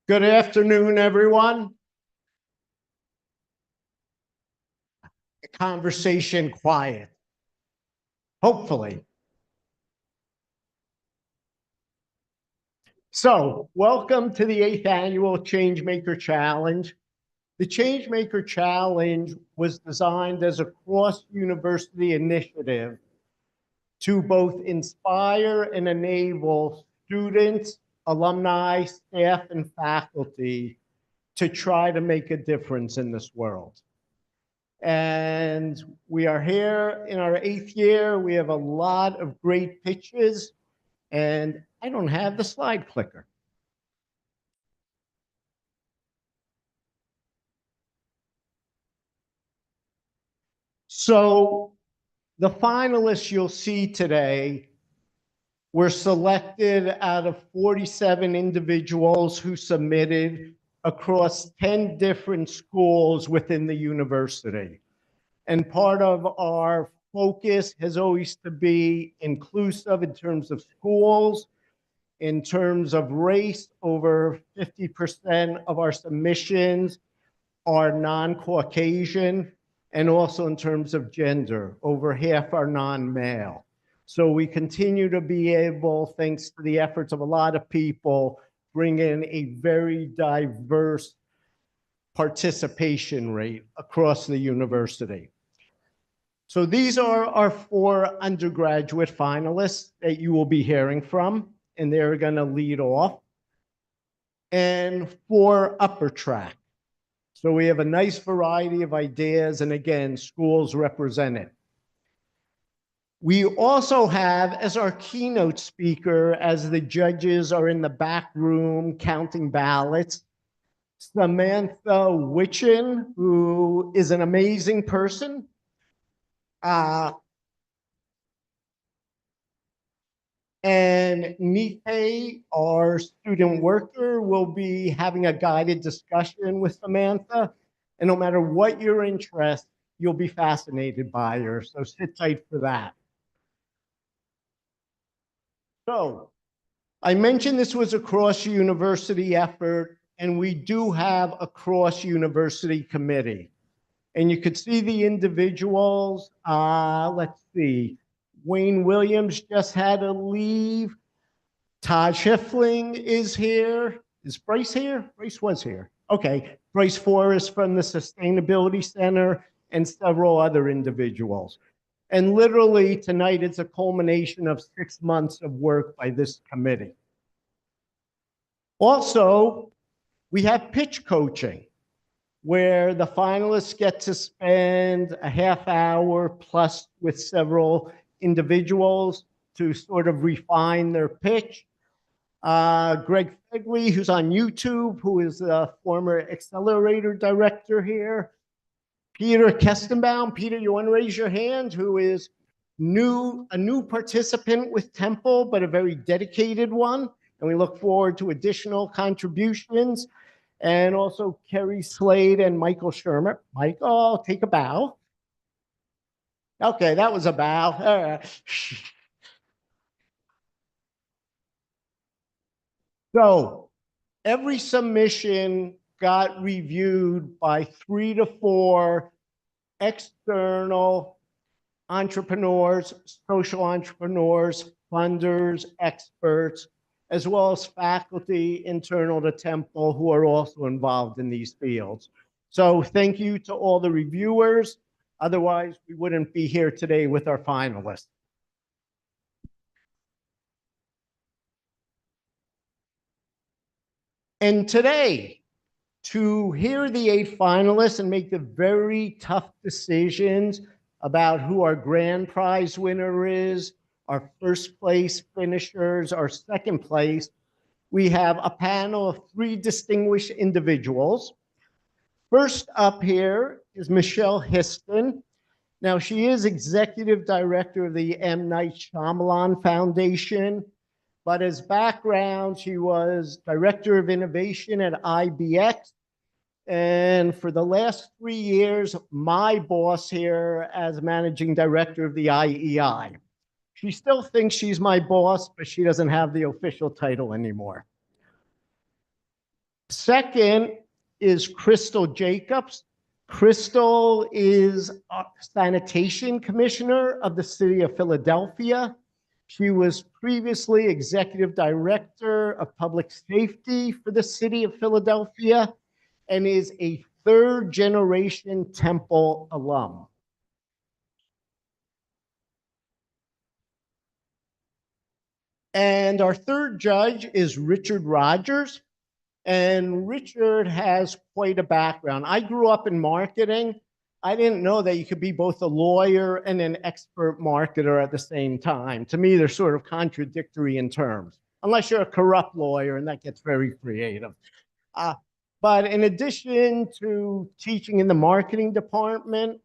Good afternoon, everyone. Conversation quiet, hopefully. So, welcome to the 8th annual Changemaker Challenge. The Changemaker Challenge was designed as a cross-university initiative to both inspire and enable students, alumni, staff, and faculty to try to make a difference in this world. And we are here in our 8th year. We have a lot of great pitches, and I don't have the slide clicker. So the finalists you'll see today were selected out of 47 individuals who submitted across 10 different schools within the university. And part of our focus has always to be inclusive in terms of schools, in terms of race. Over 50% of our submissions are non-Caucasian, and also in terms of gender, over half are non-male. So we continue to be able, thanks to the efforts of a lot of people, bring in a very diverse participation rate across the university. So these are our 4 undergraduate finalists that you will be hearing from, and they're going to lead off. And 4 upper track. So we have a nice variety of ideas, and again, schools represented. We also have, as our keynote speaker, as the judges are in the back room counting ballots, Samantha Witchin, who is an amazing person. And Nipe, our student worker, will be having a guided discussion with Samantha. And no matter what your interest, you'll be fascinated by her. So sit tight for that. So I mentioned this was a cross-university effort, and we do have a cross-university committee. And you could see the individuals. Let's see. Wayne Williams just had to leave. Todd Schiffling is here. Is Bryce here? Bryce was here. Okay. Bryce Forrest from the Sustainability Center and several other individuals. And literally tonight, it's a culmination of 6 months of work by this committee. Also, we have pitch coaching, where the finalists get to spend a half hour plus with several individuals to sort of refine their pitch. Greg Fegley, who's on YouTube, who is a former accelerator director here. Peter Kestenbaum. Peter, you want to raise your hand? Who is a new participant with Temple, but a very dedicated one. And we look forward to additional contributions. And also Kerry Slade and Michael Shermer. Michael, take a bow. Okay, that was a bow. All right. So every submission got reviewed by 3 to 4 external entrepreneurs, social entrepreneurs, funders, experts, as well as faculty internal to Temple who are also involved in these fields. So thank you to all the reviewers. Otherwise, we wouldn't be here today with our finalists. And today, to hear the 8 finalists and make the very tough decisions about who our grand prize winner is, our first place finishers, our second place, we have a panel of 3 distinguished individuals. First up here is Michelle Histon. Now, she is executive director of the M. Night Shyamalan Foundation, but as background, she was director of innovation at IBX. And for the last 3 years, my boss here as managing director of the IEI. She still thinks she's my boss, but she doesn't have the official title anymore. Second is Crystal Jacobs. Crystal is a sanitation commissioner of the city of Philadelphia. She was previously executive director of public safety for the city of Philadelphia and is a third generation Temple alum. And our third judge is Richard Rogers. And Richard has quite a background. I grew up in marketing. I didn't know that you could be both a lawyer and an expert marketer at the same time. To me, they're sort of contradictory in terms, unless you're a corrupt lawyer, and that gets very creative. But in addition to teaching in the marketing department,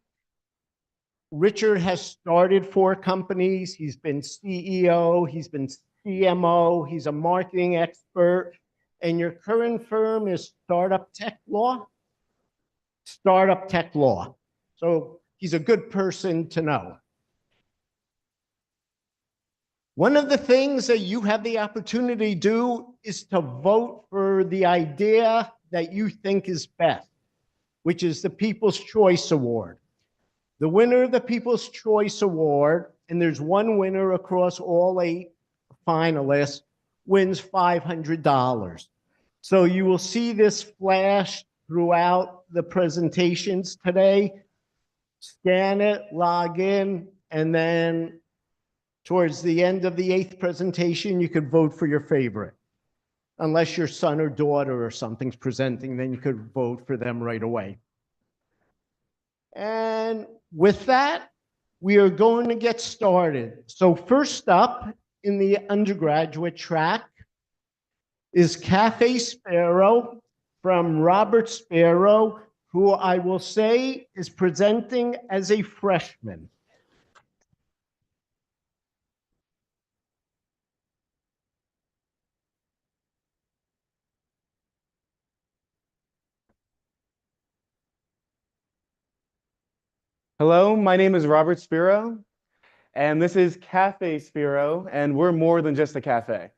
Richard has started 4 companies. He's been CEO, he's been CMO, he's a marketing expert. And your current firm is Startup Tech Law? Startup Tech Law. So he's a good person to know. One of the things that you have the opportunity to do is to vote for the idea that you think is best, which is the People's Choice Award. The winner of the People's Choice Award, and there's one winner across all 8 finalists, wins $500. So you will see this flash throughout the presentations today. Scan it, log in, and then towards the end of the 8th presentation, you could vote for your favorite. Unless your son or daughter or something's presenting, then you could vote for them right away. And with that, we are going to get started. So first up in the undergraduate track is Cafe Sparrow from Robert Sparrow, who I will say is presenting as a freshman. Hello, my name is Robert Spiro, and this is Cafe Spiro, and we're more than just a cafe.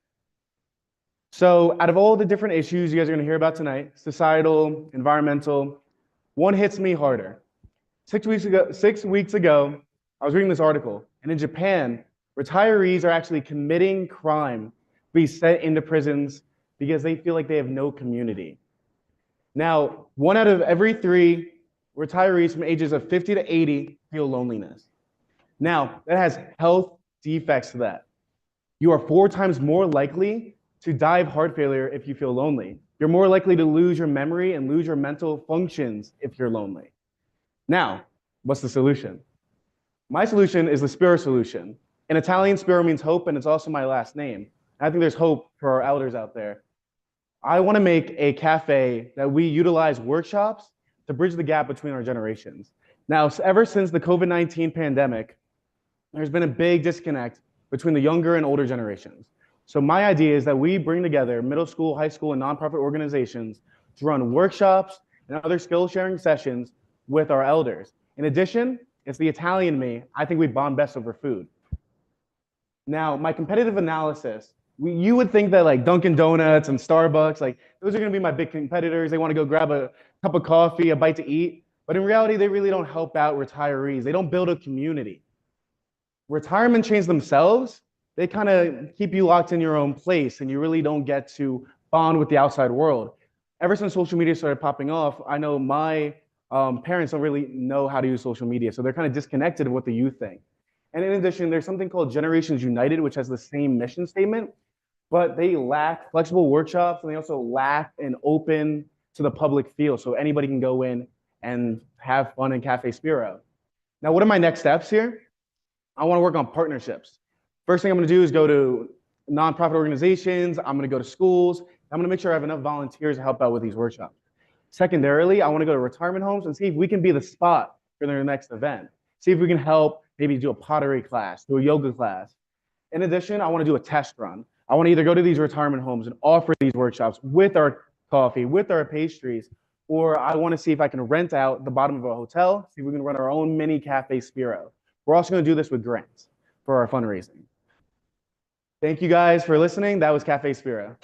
So out of all the different issues you guys are gonna hear about tonight, societal, environmental, one hits me harder. 6 weeks ago, I was reading this article, and in Japan, retirees are actually committing crime to be sent into prisons because they feel like they have no community. Now, 1 out of every 3 retirees from ages of 50 to 80 feel loneliness. Now, that has health defects to that. You are 4 times more likely to die of heart failure if you feel lonely. You're more likely to lose your memory and lose your mental functions if you're lonely. Now, what's the solution? My solution is the Spiro solution. In Italian, Spiro means hope, and it's also my last name. I think there's hope for our elders out there. I want to make a cafe that we utilize workshops to bridge the gap between our generations. Now, ever since the COVID-19 pandemic, there's been a big disconnect between the younger and older generations. So my idea is that we bring together middle school, high school, and nonprofit organizations to run workshops and other skill sharing sessions with our elders. In addition, it's the Italian me. I think we bond best over food. Now, my competitive analysis, you would think that like Dunkin' Donuts and Starbucks, like those are gonna be my big competitors. They wanna go grab a cup of coffee, a bite to eat. But in reality, they really don't help out retirees. They don't build a community. Retirement chains themselves, they kind of keep you locked in your own place and you really don't get to bond with the outside world. Ever since social media started popping off, I know my parents don't really know how to use social media. So they're kind of disconnected of what the youth think. And in addition, there's something called Generations United, which has the same mission statement, but they lack flexible workshops and they also lack an open to the public feel. So anybody can go in and have fun in Cafe Spiro. Now, what are my next steps here? I want to work on partnerships. First thing I'm going to do is go to nonprofit organizations. I'm going to go to schools. I'm going to make sure I have enough volunteers to help out with these workshops. Secondarily, I want to go to retirement homes and see if we can be the spot for their next event. See if we can help maybe do a pottery class, do a yoga class. In addition, I want to do a test run. I want to either go to these retirement homes and offer these workshops with our coffee, with our pastries, or I want to see if I can rent out the bottom of a hotel, see if we can run our own mini Cafe Spiro. We're also going to do this with grants for our fundraising. Thank you guys for listening. That was Cafe Spiro.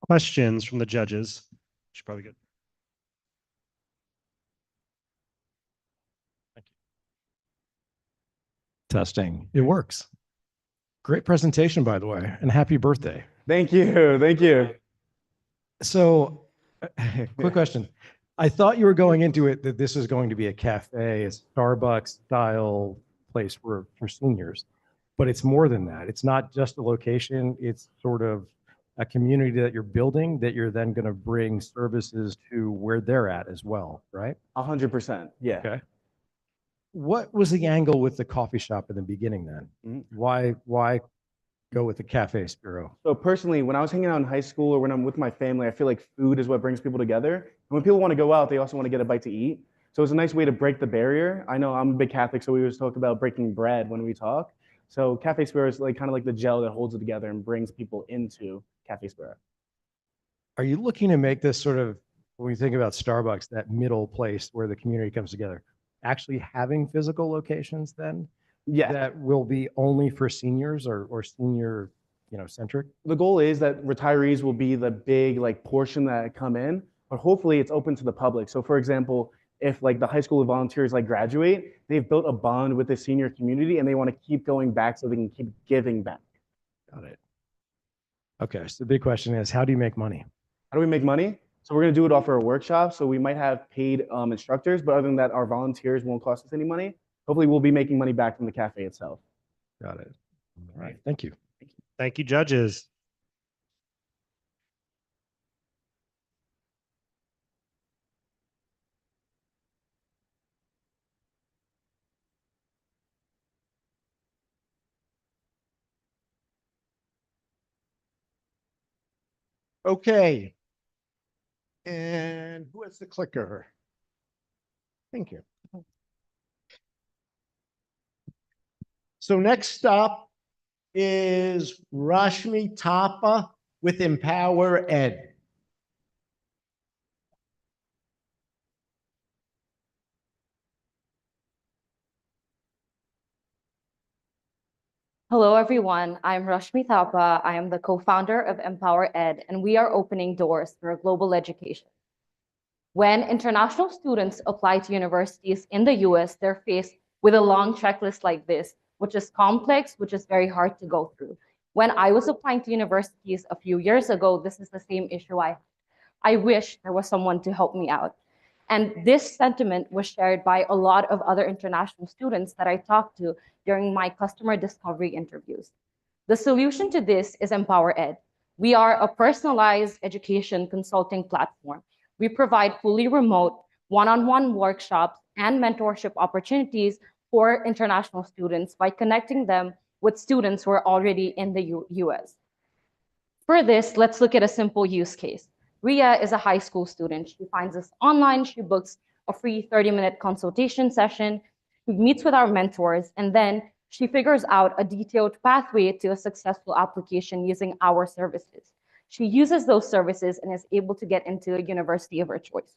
questions from the judges. Should probably get. Testing. It works. Great presentation, by the way, and happy birthday. Thank you. Thank you. So, quick question. I thought you were going into it that this is going to be a cafe, a Starbucks style place for seniors, but it's more than that. It's not just a location. It's sort of a community that you're building that you're then going to bring services to where they're at as well, right? 100%. Yeah. Okay. What was the angle with the coffee shop in the beginning then? Why go with the Cafe Spiro? So personally, when I was hanging out in high school or when I'm with my family, I feel like food is what brings people together. And when people want to go out, they also want to get a bite to eat. So it's a nice way to break the barrier. I know I'm a big Catholic, so we always talk about breaking bread when we talk. So Cafe Spiro is like kind of like the gel that holds it together and brings people into Cafe Spiro. Are you looking to make this sort of, when you think about Starbucks, that middle place where the community comes together, actually having physical locations then? Yeah. That will be only for seniors or senior, centric? The goal is that retirees will be the big like portion that come in, but hopefully it's open to the public. So for example, if like the high school volunteers like graduate, they've built a bond with the senior community and they want to keep going back so they can keep giving back. Got it. Okay, so the big question is, how do you make money? How do we make money? So we're going to do it off our workshop. So we might have paid instructors, but other than that, our volunteers won't cost us any money. Hopefully we'll be making money back from the cafe itself. Got it. All right, thank you. Thank you, judges. Okay. And who has the clicker? Thank you. So next up is Rashmi Thapa with Empower Ed. Hello, everyone. I'm Rashmi Thapa. I am the co-founder of Empower Ed, and we are opening doors for global education. When international students apply to universities in the US, they're faced with a long checklist like this, which is complex, which is very hard to go through. When I was applying to universities a few years ago, this is the same issue I wish there was someone to help me out. And this sentiment was shared by a lot of other international students that I talked to during my customer discovery interviews. The solution to this is Empower Ed. We are a personalized education consulting platform. We provide fully remote, one-on-one workshops and mentorship opportunities for international students by connecting them with students who are already in the US. For this, let's look at a simple use case. Ria is a high school student. She finds us online. She books a free 30-minute consultation session. She meets with our mentors, and then she figures out a detailed pathway to a successful application using our services. She uses those services and is able to get into a university of her choice.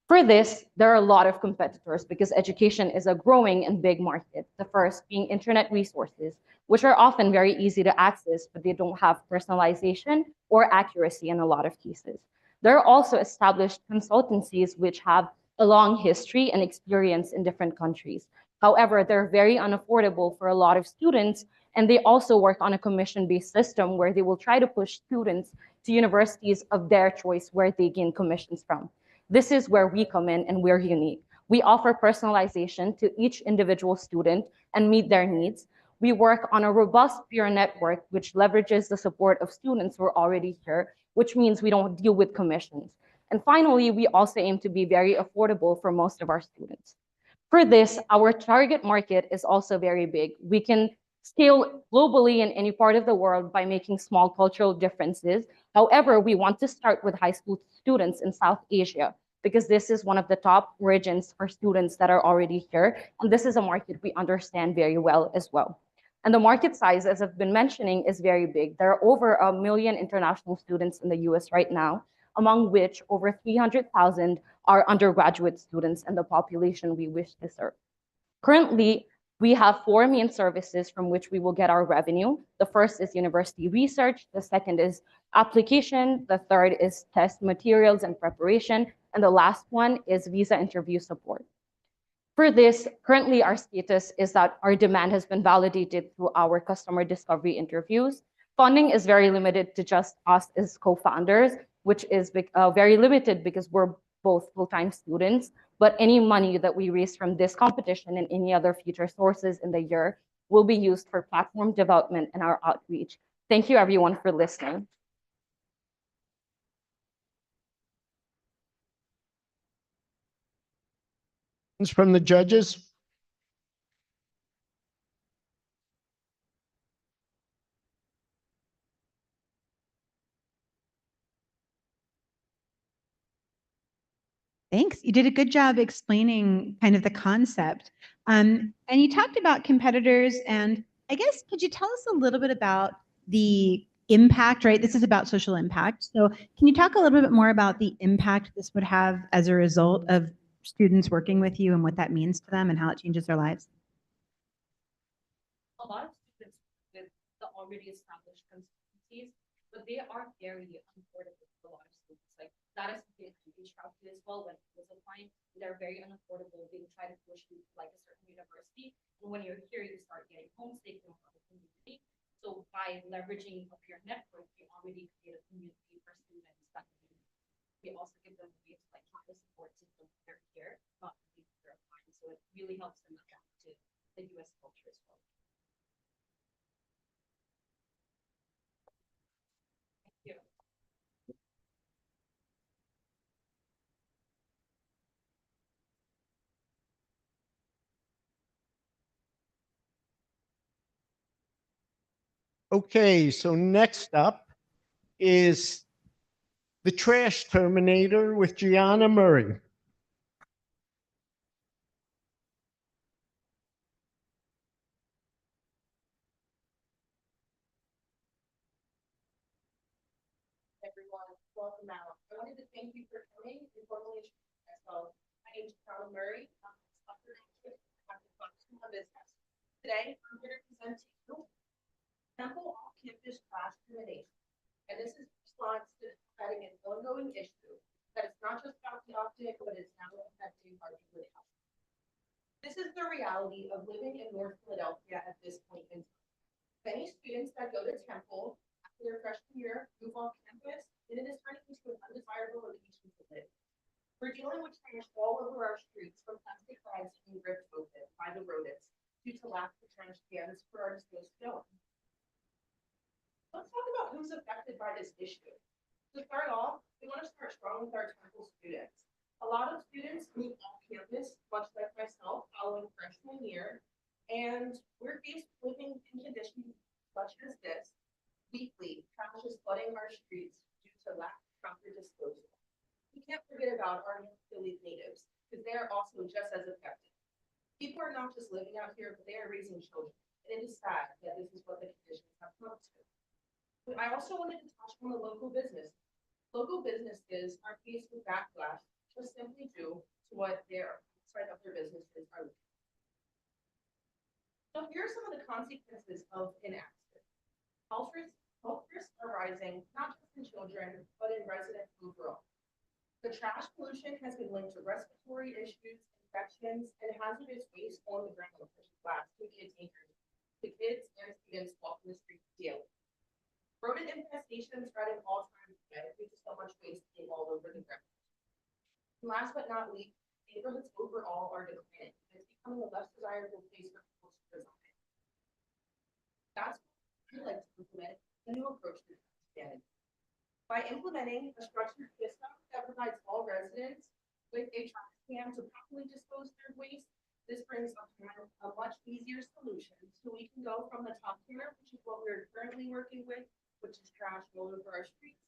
For this, there are a lot of competitors because education is a growing and big market. The first being internet resources, which are often very easy to access, but they don't have personalization or accuracy in a lot of cases. There are also established consultancies which have a long history and experience in different countries. However, they're very unaffordable for a lot of students, and they also work on a commission-based system where they will try to push students to universities of their choice where they gain commissions from. This is where we come in and we're unique. We offer personalization to each individual student and meet their needs. We work on a robust peer network, which leverages the support of students who are already here, which means we don't deal with commissions. And finally, we also aim to be very affordable for most of our students. For this, our target market is also very big. We can scale globally in any part of the world by making small cultural differences. However, we want to start with high school students in South Asia because this is one of the top origins for students that are already here. And this is a market we understand very well as well. And the market size, as I've been mentioning, is very big. There are over 1 million international students in the US right now, among which over 300,000 are undergraduate students and the population we wish to serve. Currently, we have 4 main services from which we will get our revenue. The first is university research. The second is application. The third is test materials and preparation. And the last one is visa interview support. For this, currently our status is that our demand has been validated through our customer discovery interviews. Funding is very limited to just us as co-founders, which is very limited because we're both full-time students. But any money that we raise from this competition and any other future sources in the year will be used for platform development and our outreach. Thank you everyone for listening. From the judges? Thanks. You did a good job explaining kind of the concept. And you talked about competitors, and I guess, could you tell us a little bit about the impact, right? This is about social impact. So can you talk a little bit more about the impact this would have as a result of students working with you and what that means to them and how it changes their lives? A lot of students with the already established consistencies, but they are very unaffordable for a lot of students. Like that is something I reached out to as well when I was applying. They're very unaffordable. They try to push you to like a certain university. And when you're here, you start getting homesick from the community. So by leveraging up your network, you already create a community for students that we also give them ways like how to support system when they're here, not only when they're applying. So it really helps them adapt to the US culture as well. Thank you. Okay, so next up is the Trash Terminator with Gianna Murray. Everyone, welcome out. I wanted to thank you for coming and formally introduce myself. My name is Gianna Murray. I'm a software engineer at the function of business. Today, I'm here to present to you Temple off-campus trash termination. And this is in response to having an ongoing issue that it's not just about the optic, but it's now affecting our daily health. This is the reality of living in North Philadelphia at this point in time. Many students that go to Temple after their freshman year move off campus, and it is turning into an undesirable location to live. We're dealing with trash all over our streets, from plastic bags being ripped open by the rodents due to lack of trash cans for our disposed film. Let's talk about who's affected by this issue. To start off, we want to start strong with our Temple students. A lot of students move off campus, much like myself, following freshman year, and we're faced with living in conditions such as this. Weekly, trash is flooding our streets due to lack of proper disposal. We can't forget about our Philly natives, because they are also just as affected. People are not just living out here, but they are raising children, and it is sad that this is what the conditions have come to. But I also wanted to touch on the local business. Local businesses are faced with backlash just simply due to what their side of their businesses are looking. So here are some of the consequences of inaction. Health risks are rising, not just in children, but in residents overall. The trash pollution has been linked to respiratory issues, infections, and hazardous waste on the ground, such as glass, can be a danger to kids and students walking the streets daily. Rodent infestation spreading all times today due to so much waste being all over the ground. And last but not least, neighborhoods overall are declining, and it's becoming a less desirable place for people to reside. That's why we like to implement a new approach to trash. By implementing a structured system that provides all residents with a trash can to properly dispose their waste, this brings a much easier solution. So we can go from the top tier, which is what we're currently working with, which is trash all over our streets,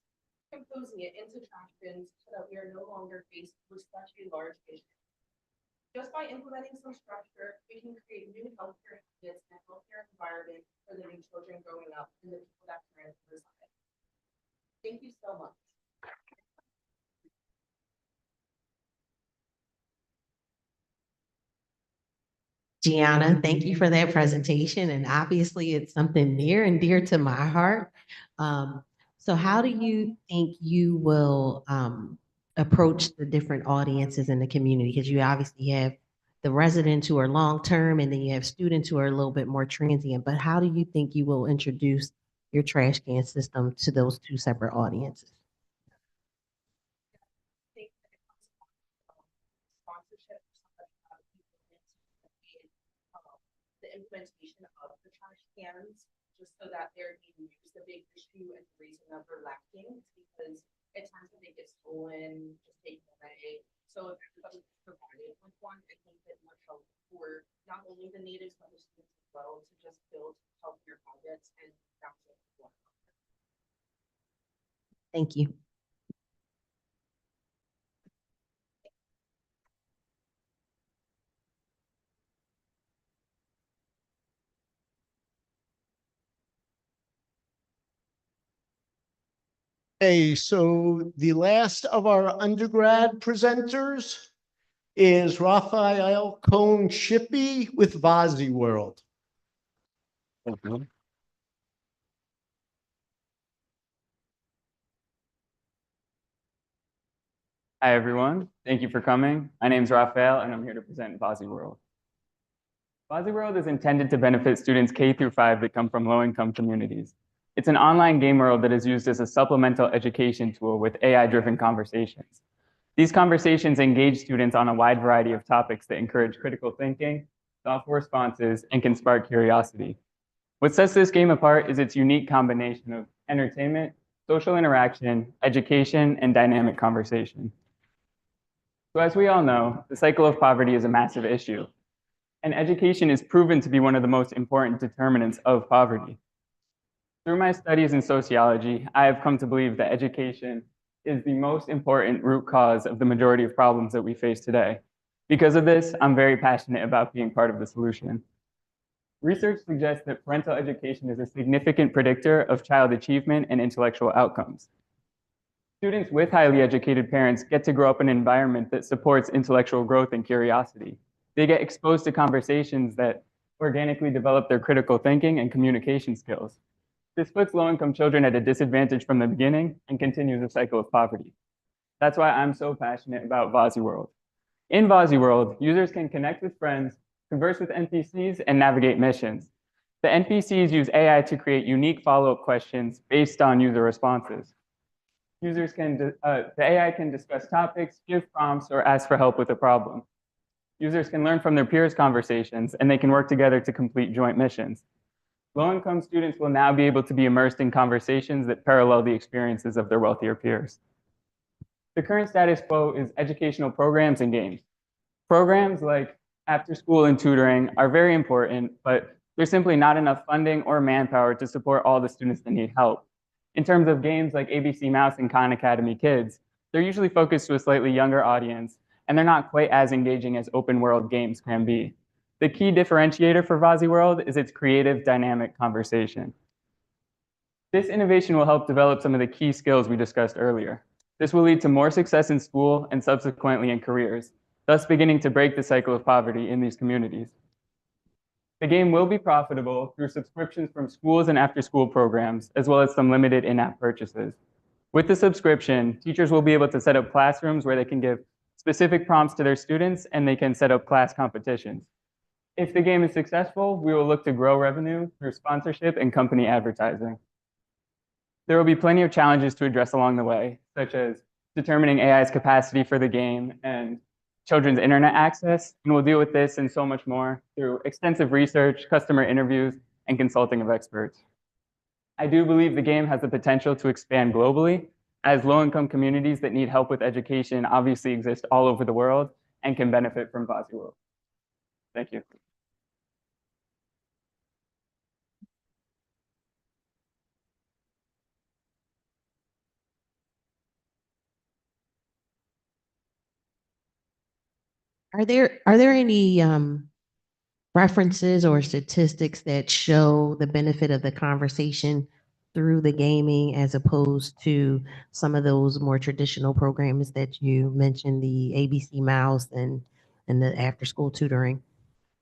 composing it into trash bins so that we are no longer faced with such a large issue. Just by implementing some structure, we can create new healthcare habits and healthcare environment for the new children growing up and the people that currently reside. Thank you so much. Gianna, thank you for that presentation. And obviously it's something near and dear to my heart. So how do you think you will approach the different audiences in the community? Because you obviously have the residents who are long-term, and then you have students who are a little bit more transient. But how do you think you will introduce your trash can system to those two separate audiences? Think that it comes from sponsorship or something about the implementation of the trash cans, just so that they're being used. The big issue and the reason that they're lacking is because at times when they get stolen, just taken away. So if everybody was provided with one, I think that would help for not only the natives, but the students as well, to just build healthier habits and that's it. Thank you. Okay, so the last of our undergrad presenters is Raphael Cohn Shippey with Vazi World. Hi, everyone. Thank you for coming. My name is Raphael, and I'm here to present Vazi World. Vazi World is intended to benefit students K through 5 that come from low-income communities. It's an online game world that is used as a supplemental education tool with AI-driven conversations. These conversations engage students on a wide variety of topics that encourage critical thinking, thoughtful responses, and can spark curiosity. What sets this game apart is its unique combination of entertainment, social interaction, education, and dynamic conversation. So as we all know, the cycle of poverty is a massive issue, and education is proven to be one of the most important determinants of poverty. Through my studies in sociology, I have come to believe that education is the most important root cause of the majority of problems that we face today. Because of this, I'm very passionate about being part of the solution. Research suggests that parental education is a significant predictor of child achievement and intellectual outcomes. Students with highly educated parents get to grow up in an environment that supports intellectual growth and curiosity. They get exposed to conversations that organically develop their critical thinking and communication skills. This puts low-income children at a disadvantage from the beginning and continues the cycle of poverty. That's why I'm so passionate about Vazi World. In Vazi World, users can connect with friends, converse with NPCs, and navigate missions. The NPCs use AI to create unique follow-up questions based on user responses. The AI can discuss topics, give prompts, or ask for help with a problem. Users can learn from their peers' conversations, and they can work together to complete joint missions. Low-income students will now be able to be immersed in conversations that parallel the experiences of their wealthier peers. The current status quo is educational programs and games. Programs like after school and tutoring are very important, but there's simply not enough funding or manpower to support all the students that need help. In terms of games like ABC Mouse and Khan Academy Kids, they're usually focused to a slightly younger audience, and they're not quite as engaging as open world games can be. The key differentiator for Vazi World is its creative, dynamic conversation. This innovation will help develop some of the key skills we discussed earlier. This will lead to more success in school and subsequently in careers, thus beginning to break the cycle of poverty in these communities. The game will be profitable through subscriptions from schools and after-school programs, as well as some limited in-app purchases. With the subscription, teachers will be able to set up classrooms where they can give specific prompts to their students, and they can set up class competitions. If the game is successful, we will look to grow revenue through sponsorship and company advertising. There will be plenty of challenges to address along the way, such as determining AI's capacity for the game and children's internet access, and we'll deal with this and so much more through extensive research, customer interviews, and consulting of experts. I do believe the game has the potential to expand globally, as low-income communities that need help with education obviously exist all over the world and can benefit from Vazi World. Thank you. Are there any references or statistics that show the benefit of the conversation through the gaming as opposed to some of those more traditional programs that you mentioned, the ABC Mouse and the after school tutoring?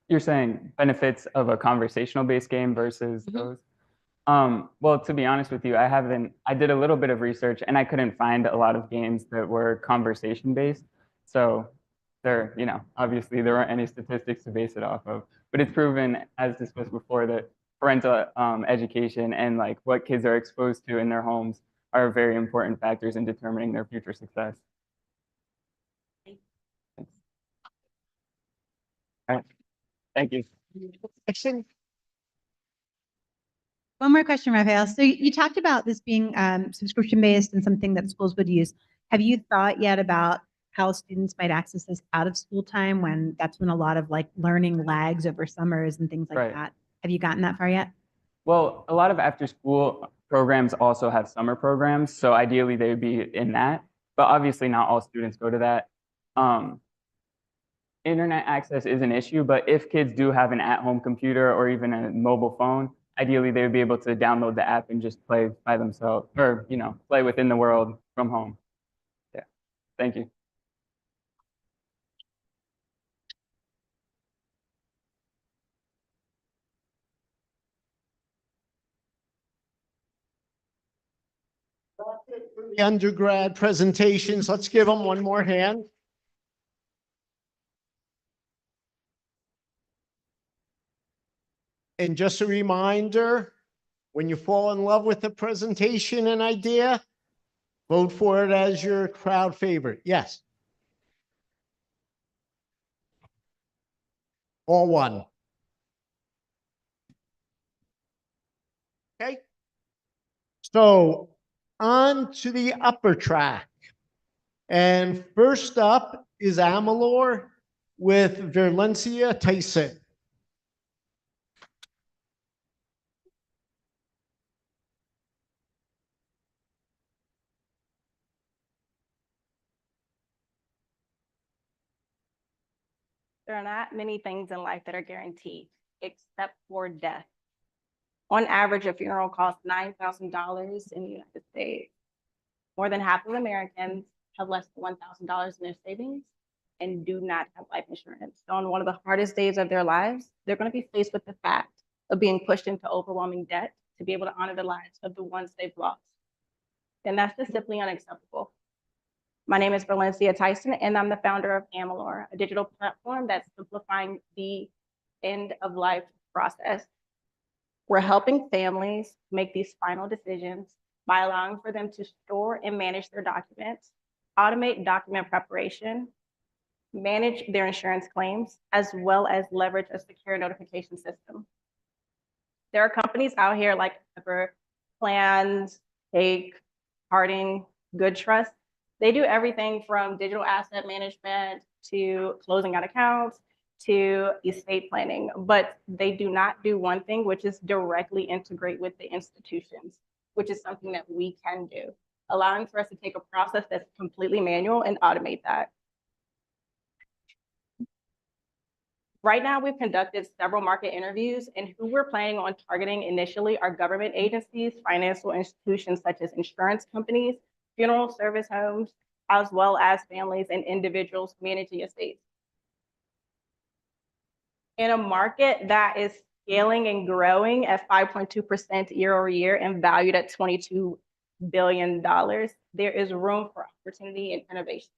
You're saying benefits of a conversational based game versus those? Well, to be honest with you, I did a little bit of research and I couldn't find a lot of games that were conversation based. So obviously there aren't any statistics to base it off of, but it's proven, as discussed before, that parental education and like what kids are exposed to in their homes are very important factors in determining their future success. Thanks. All right. Thank you. One more question, Raphael. So you talked about this being subscription-based and something that schools would use. Have you thought yet about how students might access this out of school time when that's when a lot of like learning lags over summers and things like Right. that? Have you gotten that far yet? Well, a lot of after school programs also have summer programs, so ideally they would be in that, but obviously not all students go to that. Internet access is an issue, but if kids do have an at-home computer or even a mobile phone, ideally they would be able to download the app and just play by themselves, or play within the world from home. Yeah. Thank you. The undergrad presentations, let's give them one more hand. And just a reminder, when you fall in love with a presentation and idea, vote for it as your crowd favorite. Yes. All one. Okay. So on to the upper track. And first up is Amalor with Verlencia Tyson. There are not many things in life that are guaranteed, except for death. On average, a funeral costs $9,000 in the United States. More than half of Americans have less than $1,000 in their savings and do not have life insurance. So on one of the hardest days of their lives, they're going to be faced with the fact of being pushed into overwhelming debt to be able to honor the lives of the ones they've lost. And that's just simply unacceptable. My name is Valencia Tyson, and I'm the founder of Amalor, a digital platform that's simplifying the end of life process. We're helping families make these final decisions by allowing for them to store and manage their documents, automate document preparation, manage their insurance claims, as well as leverage a secure notification system. There are companies out here like Plans, Take, Harding, Good Trust. They do everything from digital asset management to closing out accounts to estate planning, but they do not do one thing, which is directly integrate with the institutions, which is something that we can do, allowing for us to take a process that's completely manual and automate that. Right now, we've conducted several market interviews, and who we're planning on targeting initially are government agencies, financial institutions such as insurance companies, funeral service homes, as well as families and individuals managing estates. In a market that is scaling and growing at 5.2% year over year and valued at $22 billion, there is room for opportunity and innovation.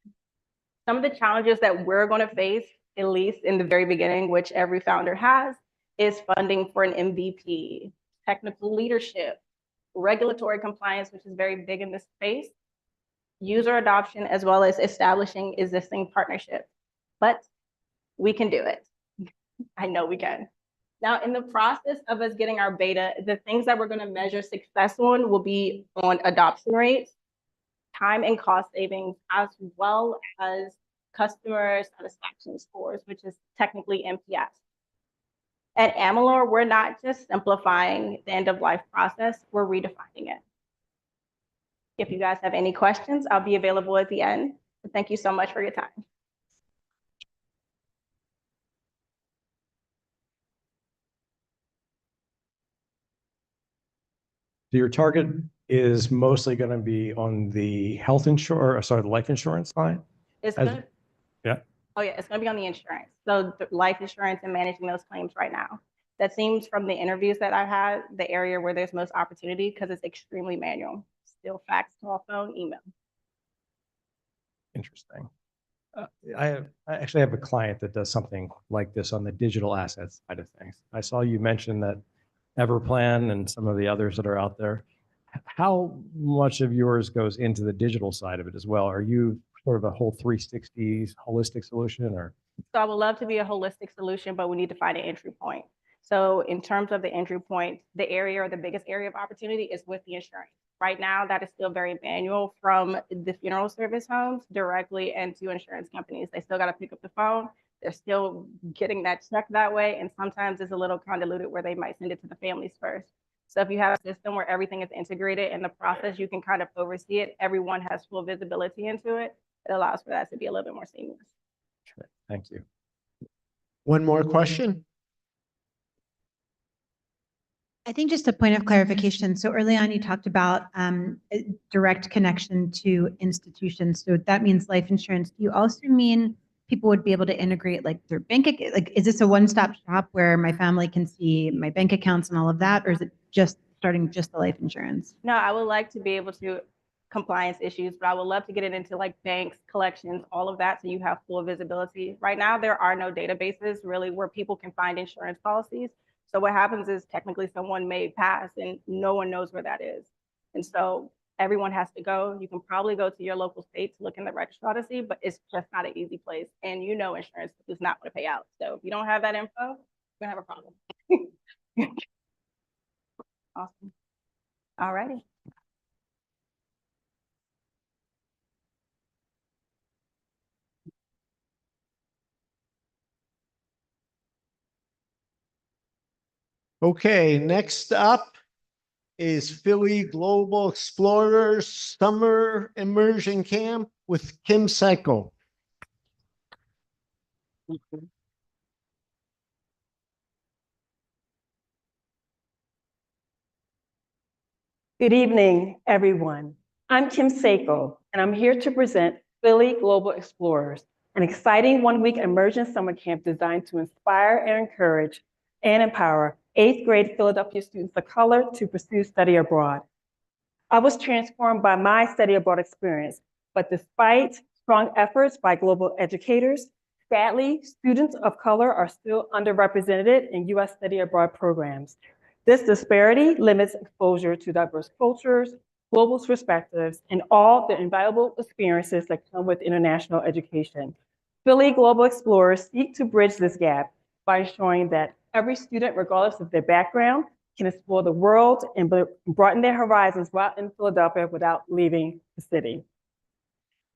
Some of the challenges that we're going to face, at least in the very beginning, which every founder has, is funding for an MVP, technical leadership, regulatory compliance, which is very big in this space, user adoption, as well as establishing existing partnerships. But we can do it. I know we can. Now, in the process of us getting our beta, the things that we're going to measure success on will be on adoption rates, time and cost savings, as well as customer satisfaction scores, which is technically NPS. At Amalor, we're not just simplifying the end of life process, we're redefining it. If you guys have any questions, I'll be available at the end. Thank you so much for your time. So your target is mostly going to be on the the life insurance side? It's gonna, yeah. Oh yeah, it's gonna be on the insurance. So the life insurance and managing those claims right now. That seems from the interviews that I've had, the area where there's most opportunity because it's extremely manual. Still fax, telephone, email. Interesting. I actually have a client that does something like this on the digital assets side of things. I saw you mention that Everplan and some of the others that are out there. How much of yours goes into the digital side of it as well? Are you sort of a whole 360 holistic solution, or? So I would love to be a holistic solution, but we need to find an entry point. So in terms of the entry point, the area or the biggest area of opportunity is with the insurance. Right now, that is still very manual from the funeral service homes directly into insurance companies. They still got to pick up the phone. They're still getting that check that way. And sometimes it's a little convoluted where they might send it to the families first. So if you have a system where everything is integrated in the process, you can kind of oversee it. Everyone has full visibility into it. It allows for that to be a little bit more seamless. Sure. Thank you. One more question? I think just a point of clarification. So early on, you talked about a direct connection to institutions. So that means life insurance. Do you also mean people would be able to integrate like their bank account? Like, is this a one-stop shop where my family can see my bank accounts and all of that? Or is it just starting just the life insurance? No, I would like to be able to compliance issues, but I would love to get it into like banks, collections, all of that, so you have full visibility. Right now, there are no databases really where people can find insurance policies. So what happens is technically someone may pass and no one knows where that is. And so everyone has to go. You can probably go to your local state to look in the registrar to see, but it's just not an easy place. And you know insurance does not want to pay out. So if you don't have that info, you're gonna have a problem. Awesome. All righty. Okay, next up is Philly Global Explorers Summer Immersion Camp with Kim Seiko. Good evening, everyone. I'm Kim Seiko, and I'm here to present Philly Global Explorers, an exciting one-week immersion summer camp designed to inspire and encourage and empower 8th grade Philadelphia students of color to pursue study abroad. I was transformed by my study abroad experience, but despite strong efforts by global educators, sadly, students of color are still underrepresented in US study abroad programs. This disparity limits exposure to diverse cultures, global perspectives, and all the invaluable experiences that come with international education. Philly Global Explorers seek to bridge this gap by ensuring that every student, regardless of their background, can explore the world and broaden their horizons while in Philadelphia without leaving the city.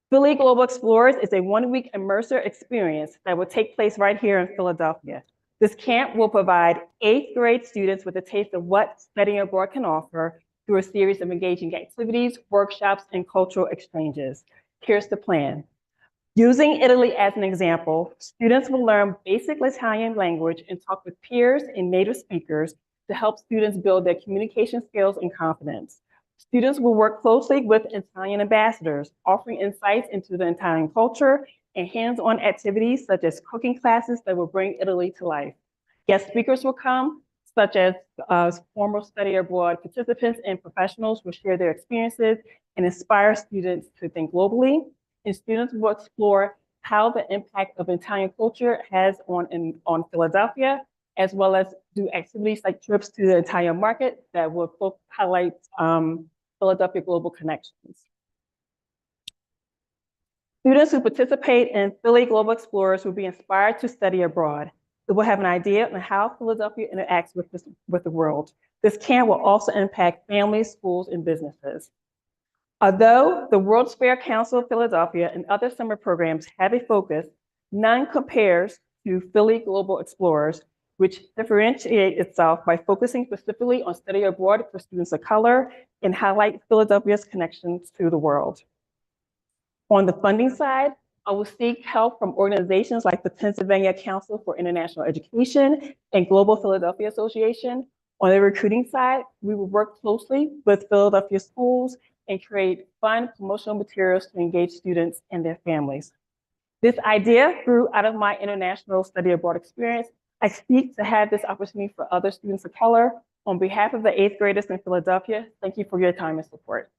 Philly Global Explorers is a one-week immersive experience that will take place right here in Philadelphia. This camp will provide 8th grade students with a taste of what studying abroad can offer through a series of engaging activities, workshops, and cultural exchanges. Here's the plan. Using Italy as an example, students will learn basic Italian language and talk with peers and native speakers to help students build their communication skills and confidence. Students will work closely with Italian ambassadors, offering insights into the Italian culture and hands-on activities such as cooking classes that will bring Italy to life. Guest speakers will come, such as former study abroad participants and professionals will share their experiences and inspire students to think globally. And students will explore how the impact of Italian culture has on Philadelphia, as well as do activities like trips to the Italian market that will both highlight Philadelphia global connections. Students who participate in Philly Global Explorers will be inspired to study abroad. They will have an idea on how Philadelphia interacts with the world. This camp will also impact families, schools, and businesses. Although the World's Fair Council of Philadelphia and other summer programs have a focus, none compares to Philly Global Explorers, which differentiates itself by focusing specifically on study abroad for students of color and highlight Philadelphia's connections to the world. On the funding side, I will seek help from organizations like the Pennsylvania Council for International Education and Global Philadelphia Association. On the recruiting side, we will work closely with Philadelphia schools and create fun promotional materials to engage students and their families. This idea grew out of my international study abroad experience, I seek to have this opportunity for other students of color. On behalf of the 8th graders in Philadelphia, thank you for your time and support.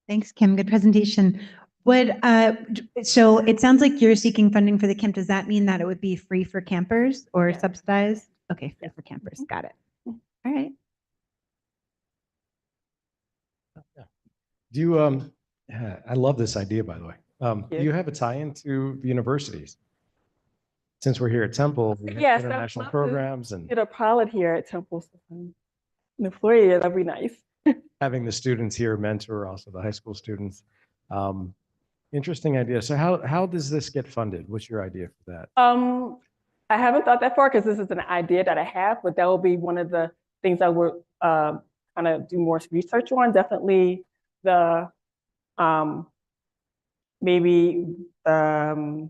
Thanks, Kim. Good presentation. So it sounds like you're seeking funding for the camp. Does that mean that it would be free for campers or Yes. subsidized? Okay, free for campers. Got it. All right. Do you, I love this idea, by the way. Do Yeah. you have a tie-in to the universities? Since we're here at Temple, we have Yes, I would international love to programs and Get a pilot here at Temple. In the Florida, that'd be nice. having the students here mentor also the high school students. Interesting idea. So how does this get funded? What's your idea for that? I haven't thought that far because this is an idea that I have, but that will be one of the things I would kind of do more research on. Definitely the maybe the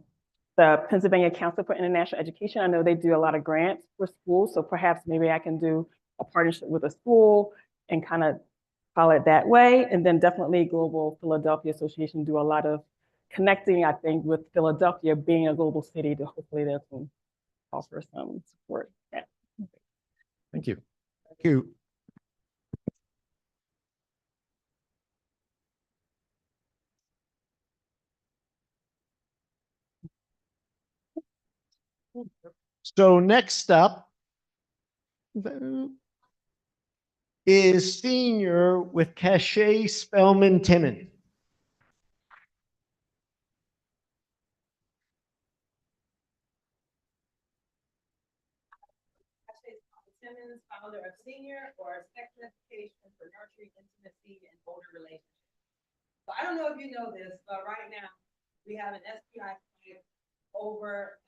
Pennsylvania Council for International Education. I know they do a lot of grants for schools, so perhaps maybe I can do a partnership with a school and kind of call it that way. And then definitely Global Philadelphia Association do a lot of connecting, I think, with Philadelphia being a global city to hopefully they can offer some support. Yeah. Thank you. Thank you. So next up is senior with Cachet Spellman Timon. Timmons, founder of Senior, or Sex Education for Nurturing Intimacy and Older Relationships. So I don't know if you know this, but right now we have an STI rate over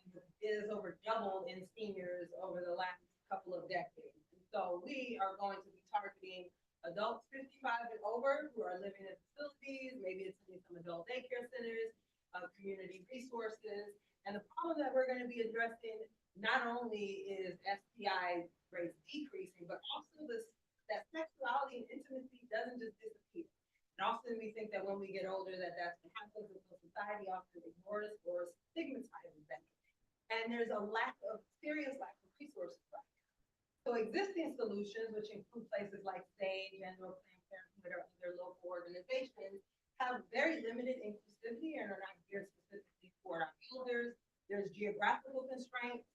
doubled in seniors over the last couple of decades. And so we are going to be targeting adults 55 and over who are living in facilities, maybe it's in some adult daycare centers, community resources. And the problem that we're going to be addressing not only is STI rates decreasing, but also that sexuality and intimacy doesn't just disappear. And often we think that when we get older that's what happens, and society often ignores or stigmatizes that. And there's a serious lack of resources right now. So existing solutions, which include places like SAGE and Planned Parenthood or other local organizations, have very limited inclusivity and are not geared specifically for our elders. There's geographical constraints,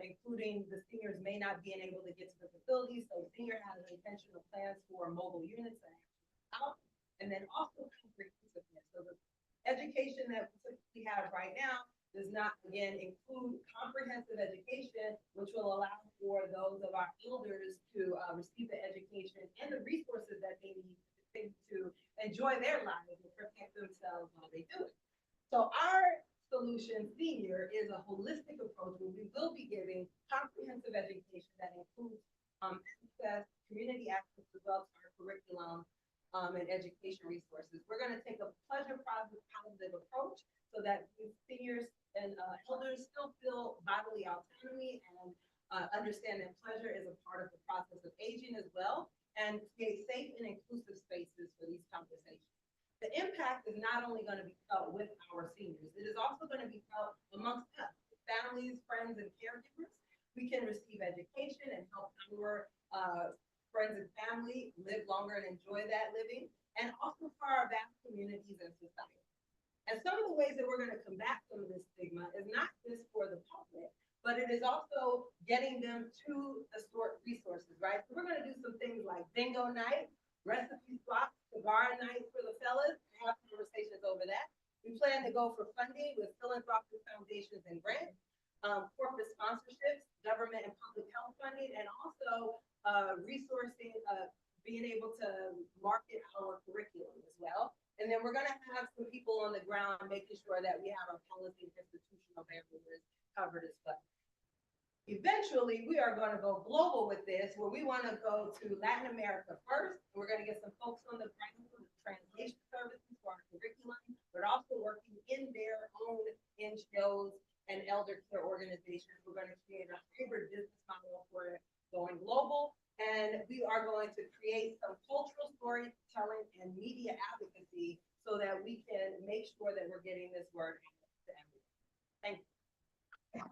including the seniors may not be able to get to the facilities. So senior has intentional plans for mobile units that out, and then also comprehensiveness. So the education that we typically have right now does not, again, include comprehensive education, which will allow for those of our elders to receive the education and the resources that they need to enjoy their lives and protect themselves while they do it. So our solution senior is a holistic approach where we will be giving comprehensive education that includes access, community access, as well as our curriculum and education resources. We're going to take a pleasure positive approach so that seniors and elders still feel bodily autonomy and understand that pleasure is a part of the process of aging as well, and create safe and inclusive spaces for these conversations. The impact is not only going to be felt with our seniors, it is also going to be felt amongst us, families, friends, and caregivers. We can receive education and help our friends and family live longer and enjoy that living, and also for our vast communities and society. And some of the ways that we're going to combat some of this stigma is not just for the public, but it is also getting them to the resources, right? So we're going to do some things like bingo night, recipe swaps, cigar night for the fellas, have conversations over that. We plan to go for funding with philanthropic foundations and grants, corporate sponsorships, government and public health funding, and also resourcing, being able to market our curriculum as well. And then we're going to have some people on the ground making sure that we have our policy and institutional barriers covered as well. Eventually, we are going to go global with this, where we want to go to Latin America first. We're going to get some folks on the ground with translation services for our curriculum, but also working in their own NGOs and elder care organizations. We're going to create a hybrid business model for going global And we are going to create some cultural storytelling and media advocacy so that we can make sure that we're getting this word to everyone. Thank you.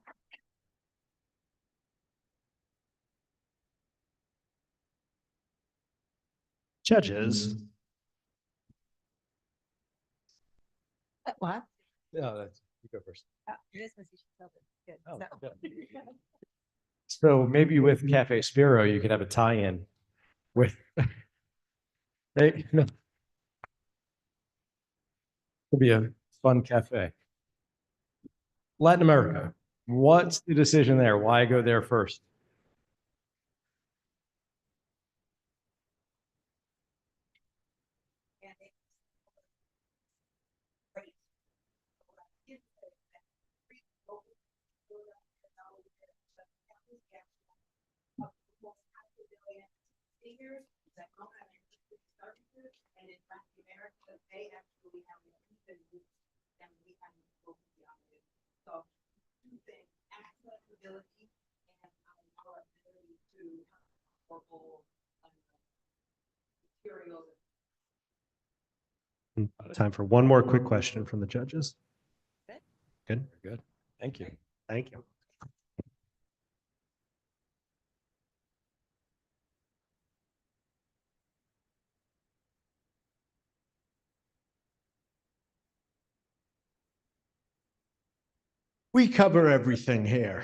Judges. What? No, that's, you go first. Good. Oh, good. So maybe with Cafe Spiro, you could have a tie-in with. Hey, no. It'll be a fun cafe. Latin America. What's the decision there? Why go there first? And in Latin America, they actually have even than we have in it. So two things, accessibility and our ability to have affordable materials. Time for one more quick question from the judges. Good. Good. Thank you. Thank you. We cover everything here.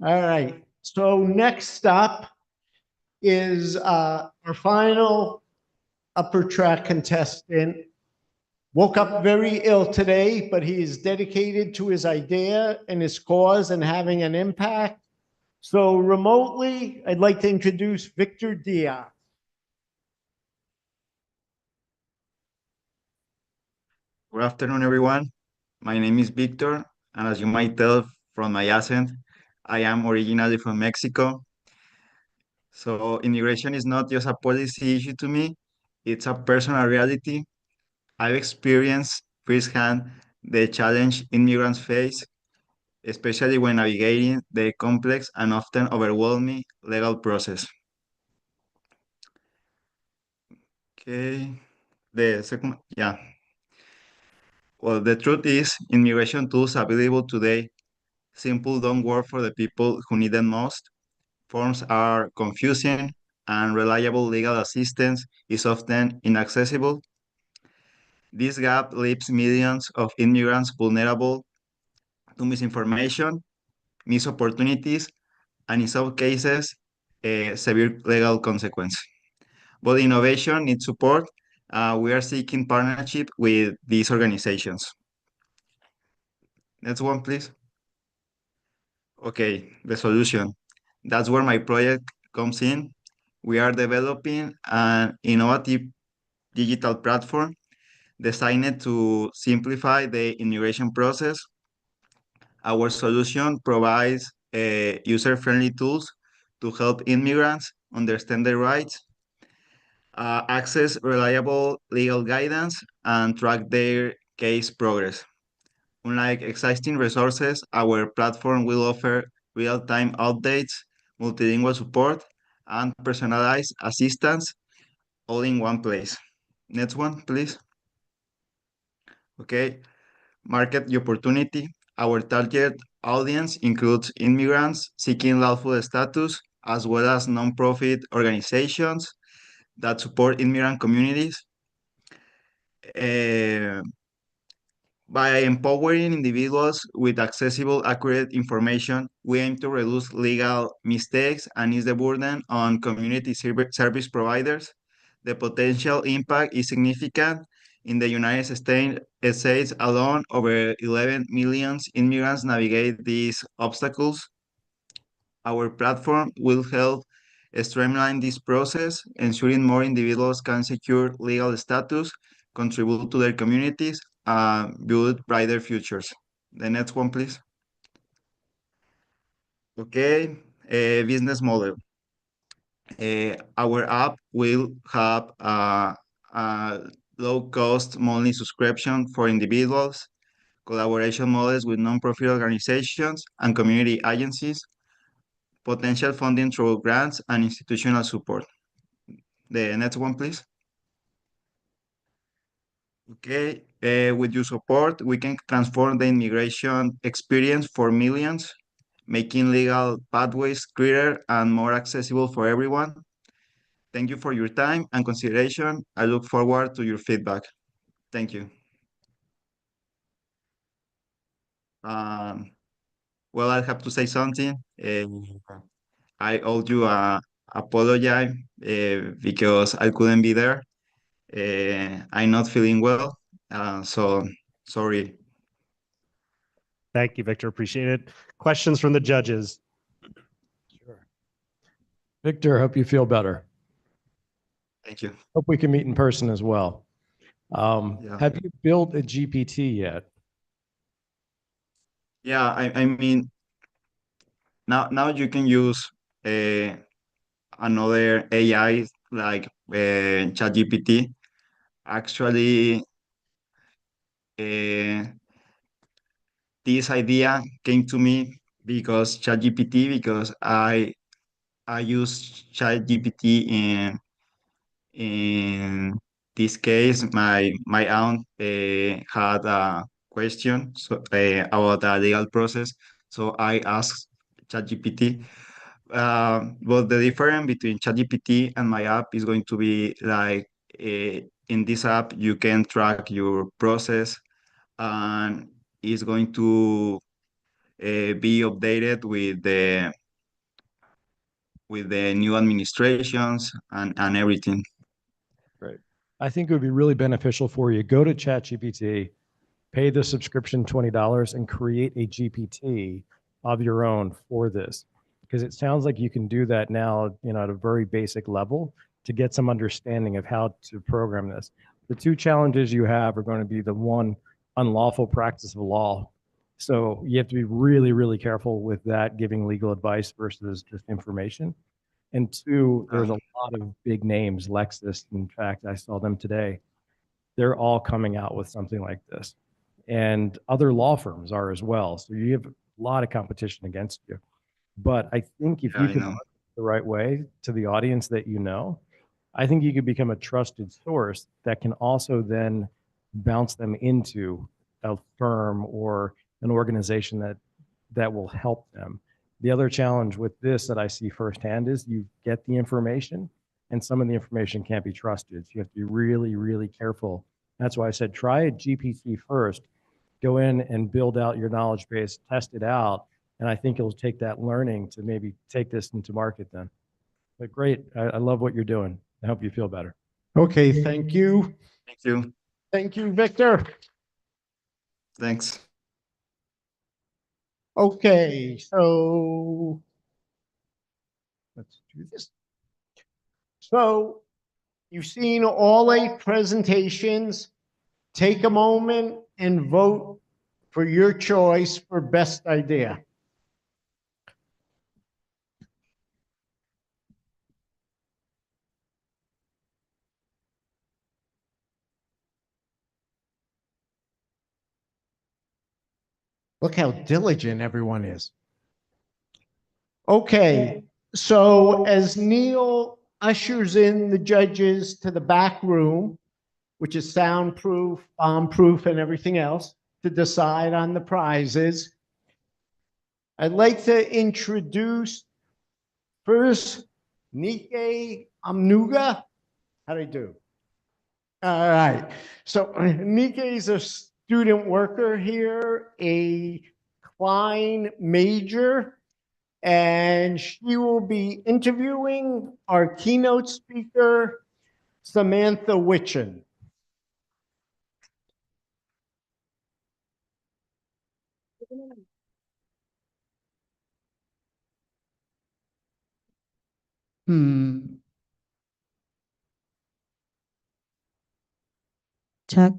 All right. So next up is our final upper track contestant. Woke up very ill today, but he is dedicated to his idea and his cause and having an impact. So remotely, I'd like to introduce Victor Diaz. Good afternoon, everyone. My name is Victor, and as you might tell from my accent, I am originally from Mexico. So immigration is not just a policy issue to me, it's a personal reality. I've experienced firsthand the challenge immigrants face, especially when navigating the complex and often overwhelming legal process. Okay, the second, yeah. Well, the truth is, immigration tools available today simple don't work for the people who need them most. Forms are confusing, and reliable legal assistance is often inaccessible. This gap leaves millions of immigrants vulnerable to misinformation, missed opportunities, and in some cases, severe legal consequence. But innovation needs support. We are seeking partnership with these organizations. Next one, please. Okay, the solution. That's where my project comes in. We are developing an innovative digital platform designed to simplify the immigration process. Our solution provides user-friendly tools to help immigrants understand their rights, access reliable legal guidance, and track their case progress. Unlike existing resources, our platform will offer real-time updates, multilingual support, and personalized assistance all in one place. Next one, please. Okay, market opportunity. Our target audience includes immigrants seeking lawful status, as well as nonprofit organizations that support immigrant communities. Uh, By empowering individuals with accessible, accurate information, we aim to reduce legal mistakes and ease the burden on community service providers. The potential impact is significant. In the United States alone, over 11 million immigrants navigate these obstacles. Our platform will help streamline this process, ensuring more individuals can secure legal status, contribute to their communities, and build brighter futures. The next one, please. Okay, business model. Our app will have a low-cost monthly subscription for individuals, collaboration models with nonprofit organizations and community agencies, potential funding through grants and institutional support. The next one, please. Okay, with your support, we can transform the immigration experience for millions, making legal pathways clearer and more accessible for everyone. Thank you for your time and consideration. I look forward to your feedback. Thank you. Um, well, I have to say something. I owe you a apologize because I couldn't be there. I'm not feeling well, so sorry. Thank you, Victor. Appreciate it. Questions from the judges? Sure. Victor, hope you feel better. Thank you. Hope we can meet in person as well. Yeah. Have you built a GPT yet? Yeah, I mean, now you can use another AI like ChatGPT. Actually, this idea came to me because ChatGPT, because I use ChatGPT in this case, my aunt had a question about the legal process, so I asked ChatGPT. But the difference between ChatGPT and my app is going to be like in this app you can track your process and it's going to be updated with the new administrations and everything. Right. I think it would be really beneficial for you. Go to ChatGPT, pay the subscription $20 and create a GPT of your own for this. Because it sounds like you can do that now, at a very basic level to get some understanding of how to program this. The two challenges you have are going to be the one, unlawful practice of law. So you have to be really, really careful with that, giving legal advice versus just information. And two, there's a lot of big names, Lexis, in fact, I saw them today. They're all coming out with something like this. And other law firms are as well. So you have a lot of competition against you. But I think if Yeah, you I can know. market the right way to the audience that you know, I think you could become a trusted source that can also then bounce them into a firm or an organization that will help them. The other challenge with this that I see firsthand is you get the information and some of the information can't be trusted. So you have to be really, really careful. That's why I said try a GPT first, go in and build out your knowledge base, test it out. And I think it'll take that learning to maybe take this into market then. But great. I love what you're doing. I hope you feel better. Okay, thank you. Thank you. Thank you, Victor. Thanks. Okay, so let's do this. So you've seen all 8 presentations. Take a moment and vote for your choice for best idea. Look how diligent everyone is. Okay, so as Neil ushers in the judges to the back room, which is soundproof, bomb-proof, and everything else, to decide on the prizes, I'd like to introduce first Nike Amnuga. How'd I do? All right. So Nike is a student worker here, a Klein major, and she will be interviewing our keynote speaker, Samantha Witchen. Chuck.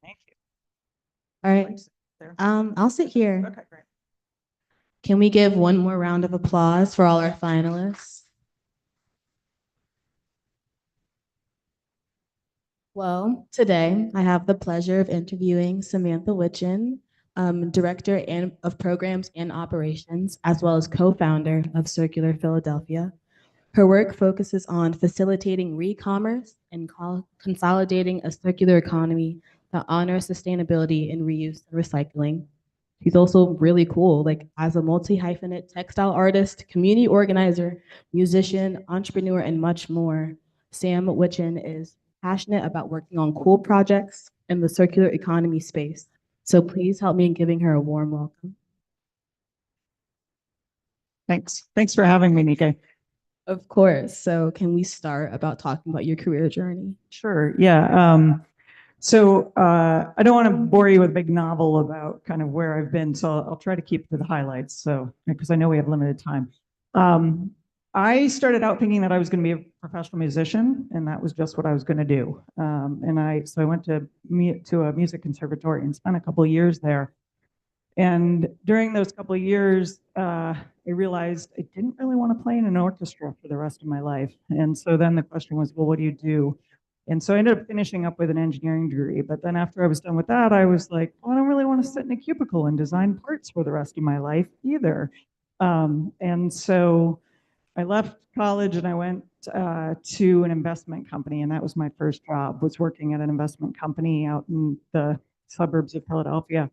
Thank you. All right. I'll sit here. Okay, great. Can we give one more round of applause for all our finalists? Well, today I have the pleasure of interviewing Samantha Witchen, Director of Programs and Operations, as well as co-founder of Circular Philadelphia. Her work focuses on facilitating re-commerce and consolidating a circular economy that honors sustainability and reuse and recycling. She's also really cool, like as a multi-hyphenate textile artist, community organizer, musician, entrepreneur, and much more. Sam Witchen is passionate about working on cool projects in the circular economy space. So please help me in giving her a warm welcome. Thanks. Thanks for having me, Nike. Of course. So can we start about talking about your career journey? Sure. Yeah. I don't want to bore you with a big novel about kind of where I've been, so I'll try to keep it to the highlights. So, because I know we have limited time. I started out thinking that I was going to be a professional musician, and that was just what I was going to do. So I went to a music conservatory and spent a couple of years there. And during those couple of years, I realized I didn't really want to play in an orchestra for the rest of my life. And so then the question was, well, what do you do? And so I ended up finishing up with an engineering degree. But then after I was done with that, I was like, well, I don't really want to sit in a cubicle and design parts for the rest of my life either. And so I left college and I went to an investment company. And that was my first job, was working at an investment company out in the suburbs of Philadelphia.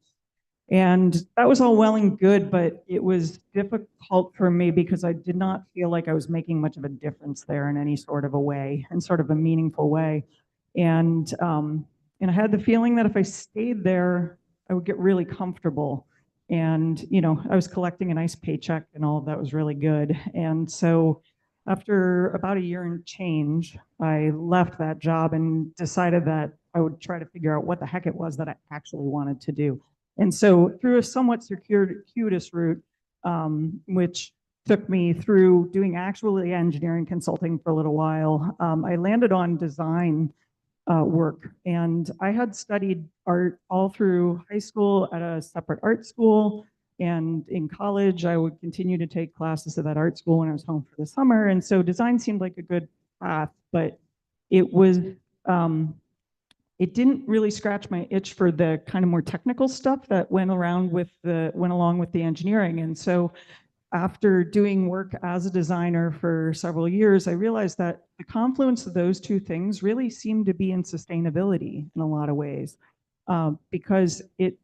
And that was all well and good, but it was difficult for me because I did not feel like I was making much of a difference there in any sort of a way, in sort of a meaningful way. And I had the feeling that if I stayed there, I would get really comfortable. And, I was collecting a nice paycheck and all of that was really good. And so after about a year and change, I left that job and decided that I would try to figure out what the heck it was that I actually wanted to do. And so through a somewhat circuitous route, which took me through doing actually engineering consulting for a little while, I landed on design work. And I had studied art all through high school at a separate art school. And in college, I would continue to take classes at that art school when I was home for the summer. And so design seemed like a good path, but it was, it didn't really scratch my itch for the kind of more technical stuff that went along with the engineering. And so after doing work as a designer for several years, I realized that the confluence of those two things really seemed to be in sustainability in a lot of ways, because it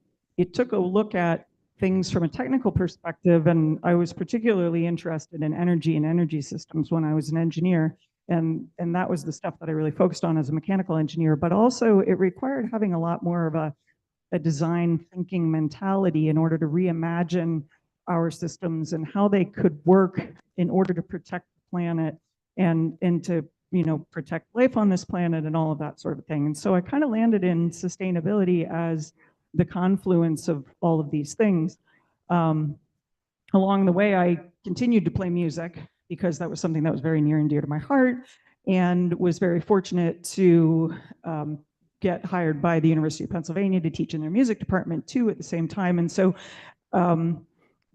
took a look at things from a technical perspective. And I was particularly interested in energy and energy systems when I was an engineer. And that was the stuff that I really focused on as a mechanical engineer, but also it required having a lot more of a design thinking mentality in order to reimagine our systems and how they could work in order to protect the planet and to protect life on this planet and all of that sort of thing. And so I kind of landed in sustainability as the confluence of all of these things. Along the way, I continued to play music because that was something that was very near and dear to my heart, and was very fortunate to get hired by the University of Pennsylvania to teach in their music department too at the same time. And so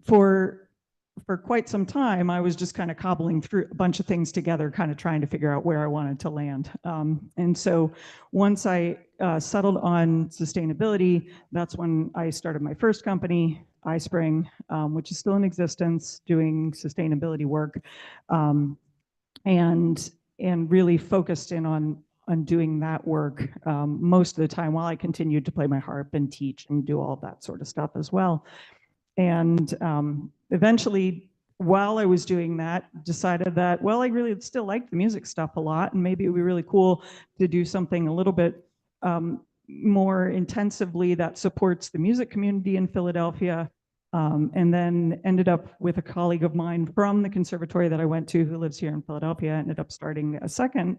for quite some time, I was just kind of cobbling through a bunch of things together, kind of trying to figure out where I wanted to land. And so once I settled on sustainability, that's when I started my first company, iSpring, which is still in existence, doing sustainability work, and really focused in on doing that work most of the time while I continued to play my harp and teach and do all of that sort of stuff as well. And eventually, while I was doing that, decided that, well, I really still like the music stuff a lot, and maybe it would be really cool to do something a little bit more intensively that supports the music community in Philadelphia. And then ended up with a colleague of mine from the conservatory that I went to, who lives here in Philadelphia, ended up starting a second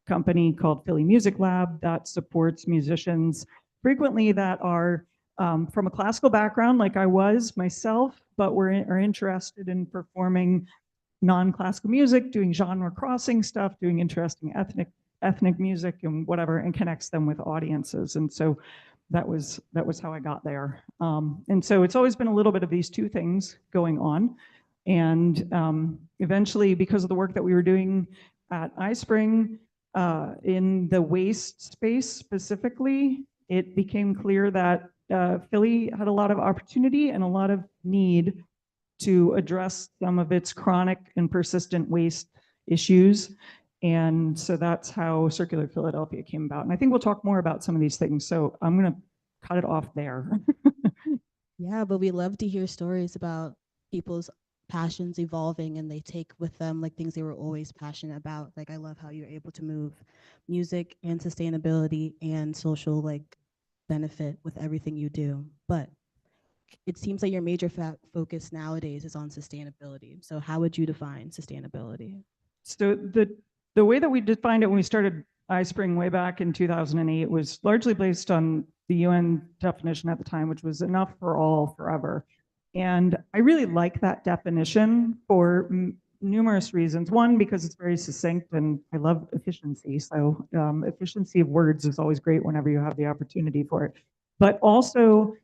company called Philly Music Lab that supports musicians frequently that are from a classical background, like I was myself, but are interested in performing non-classical music, doing genre crossing stuff, doing interesting ethnic music and whatever, and connects them with audiences. And so that was how I got there. And so it's always been a little bit of these two things going on. And eventually, because of the work that we were doing at iSpring, in the waste space specifically, it became clear that Philly had a lot of opportunity and a lot of need to address some of its chronic and persistent waste issues. And so that's how Circular Philadelphia came about. And I think we'll talk more about some of these things. So I'm going to cut it off there. Yeah, but we love to hear stories about people's passions evolving and they take with them like things they were always passionate about. Like I love how you're able to move music and sustainability and social like benefit with everything you do. But it seems like your major focus nowadays is on sustainability. So how would you define sustainability? So the way that we defined it when we started iSpring way back in 2008 was largely based on the UN definition at the time, which was enough for all forever. And I really like that definition for numerous reasons. One, because it's very succinct and I love efficiency. So efficiency of words is always great whenever you have the opportunity for it. But also,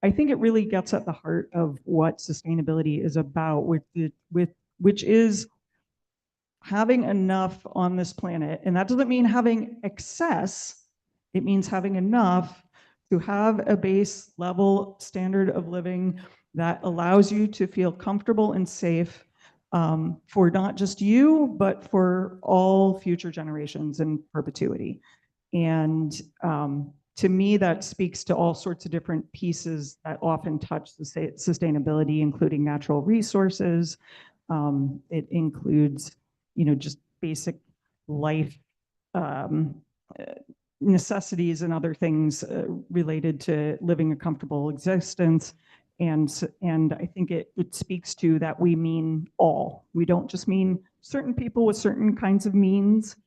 I think it really gets at the heart of what sustainability is about, which is having enough on this planet. And that doesn't mean having excess. It means having enough to have a base level standard of living that allows you to feel comfortable and safe for not just you, but for all future generations in perpetuity. And to me, that speaks to all sorts of different pieces that often touch sustainability, including natural resources. It includes, just basic life necessities and other things related to living a comfortable existence. And I think it speaks to that we mean all. We don't just mean certain people with certain kinds of means.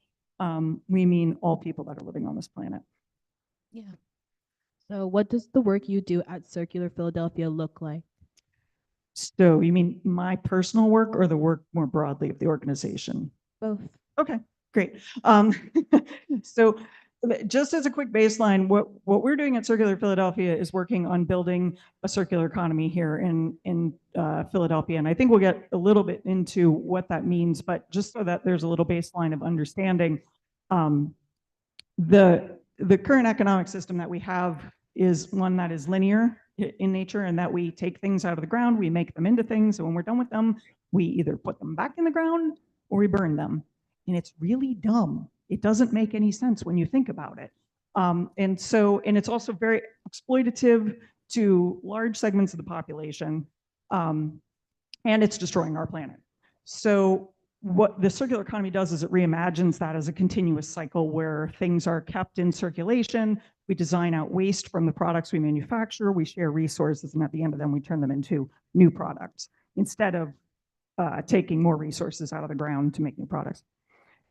We mean all people that are living on this planet. Yeah. So what does the work you do at Circular Philadelphia look like? So you mean my personal work or the work more broadly of the organization? Both. Okay, great. So just as a quick baseline, what we're doing at Circular Philadelphia is working on building a circular economy here in Philadelphia. And I think we'll get a little bit into what that means, but just so that there's a little baseline of understanding, the current economic system that we have is one that is linear in nature, and that we take things out of the ground, we make them into things, and when we're done with them, we either put them back in the ground or we burn them. And it's really dumb. It doesn't make any sense when you think about it. And it's also very exploitative to large segments of the population, and it's destroying our planet. So what the circular economy does is it reimagines that as a continuous cycle where things are kept in circulation. We design out waste from the products we manufacture, we share resources, and at the end of them, we turn them into new products instead of taking more resources out of the ground to make new products.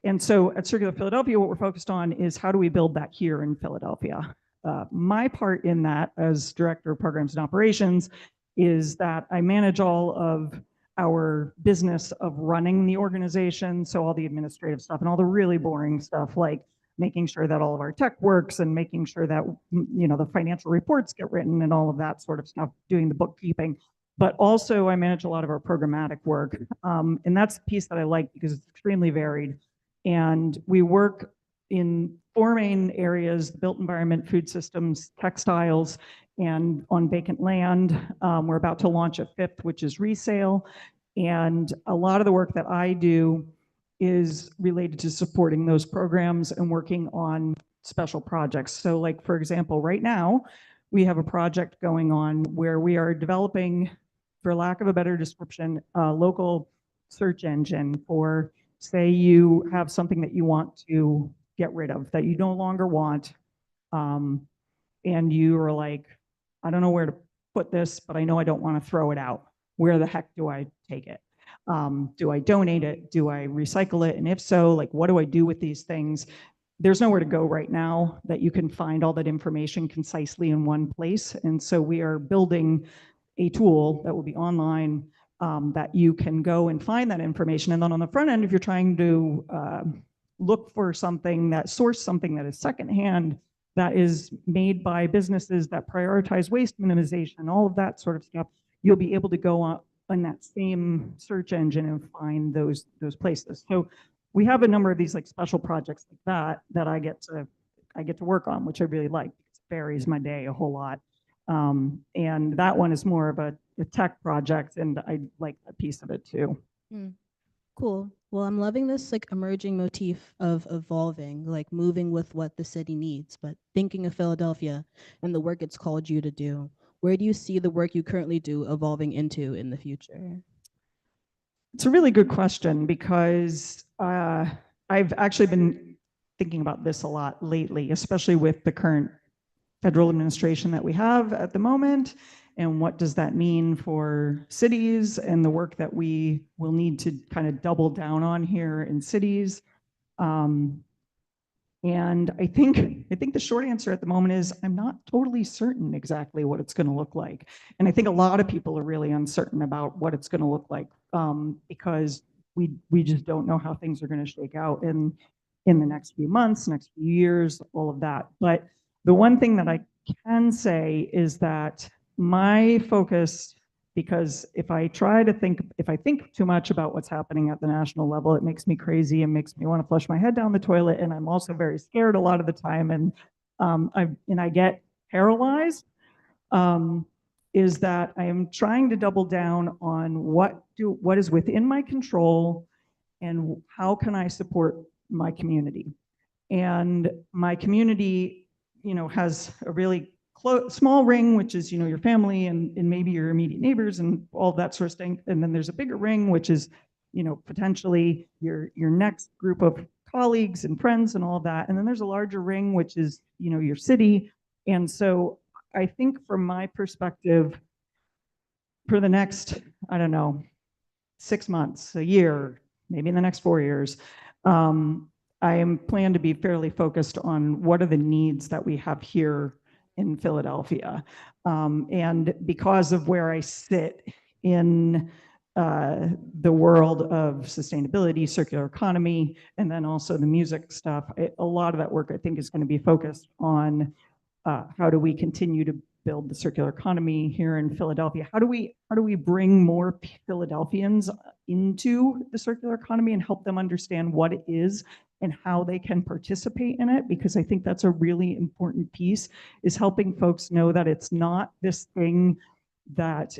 And so at Circular Philadelphia, what we're focused on is how do we build that here in Philadelphia? My part in that as Director of Programs and Operations is that I manage all of our business of running the organization, so all the administrative stuff and all the really boring stuff like making sure that all of our tech works and making sure that the financial reports get written and all of that sort of stuff, doing the bookkeeping. But also I manage a lot of our programmatic work. And that's the piece that I like because it's extremely varied. And we work in 4 main areas: built environment, food systems, textiles, and on vacant land. We're about to launch a 5th, which is resale. And a lot of the work that I do is related to supporting those programs and working on special projects. So like, for example, right now, we have a project going on where we are developing, for lack of a better description, a local search engine for, say you have something that you want to get rid of, that you no longer want, and you are like, I don't know where to put this, but I know I don't want to throw it out. Where the heck do I take it? Do I donate it? Do I recycle it? And if so, like, what do I do with these things? There's nowhere to go right now that you can find all that information concisely in one place. And so we are building a tool that will be online that you can go and find that information. And then on the front end, if you're trying to look for something source something that is secondhand, that is made by businesses that prioritize waste minimization and all of that sort of stuff, you'll be able to go on that same search engine and find those places. So we have a number of these like special projects like that I get to work on, which I really like because it varies my day a whole lot. And that one is more of a tech project, and I like that piece of it too. Cool. Well, I'm loving this like emerging motif of evolving, like moving with what the city needs, but thinking of Philadelphia and the work it's called you to do. Where do you see the work you currently do evolving into in the future? It's a really good question because I've actually been thinking about this a lot lately, especially with the current federal administration that we have at the moment. And what does that mean for cities and the work that we will need to kind of double down on here in cities? And I think the short answer at the moment is I'm not totally certain exactly what it's going to look like. And I think a lot of people are really uncertain about what it's going to look like because we just don't know how things are going to shake out in the next few months, next few years, all of that. But the one thing that I can say is that my focus, because if I think too much about what's happening at the national level, it makes me crazy and makes me want to flush my head down the toilet. And I'm also very scared a lot of the time. And I get paralyzed. Is that I am trying to double down on what is within my control and how can I support my community. And my community, has a really small ring, which is, your family and maybe your immediate neighbors and all that sort of thing. And then there's a bigger ring, which is, potentially your next group of colleagues and friends and all of that. And then there's a larger ring, which is, your city. And so I think from my perspective, for the next, I don't know, 6 months, a year, maybe in the next 4 years, I am planned to be fairly focused on what are the needs that we have here in Philadelphia. And because of where I sit in the world of sustainability, circular economy, and then also the music stuff, a lot of that work I think is going to be focused on how do we continue to build the circular economy here in Philadelphia? How do we bring more Philadelphians into the circular economy and help them understand what it is and how they can participate in it? Because I think that's a really important piece, is helping folks know that it's not this thing that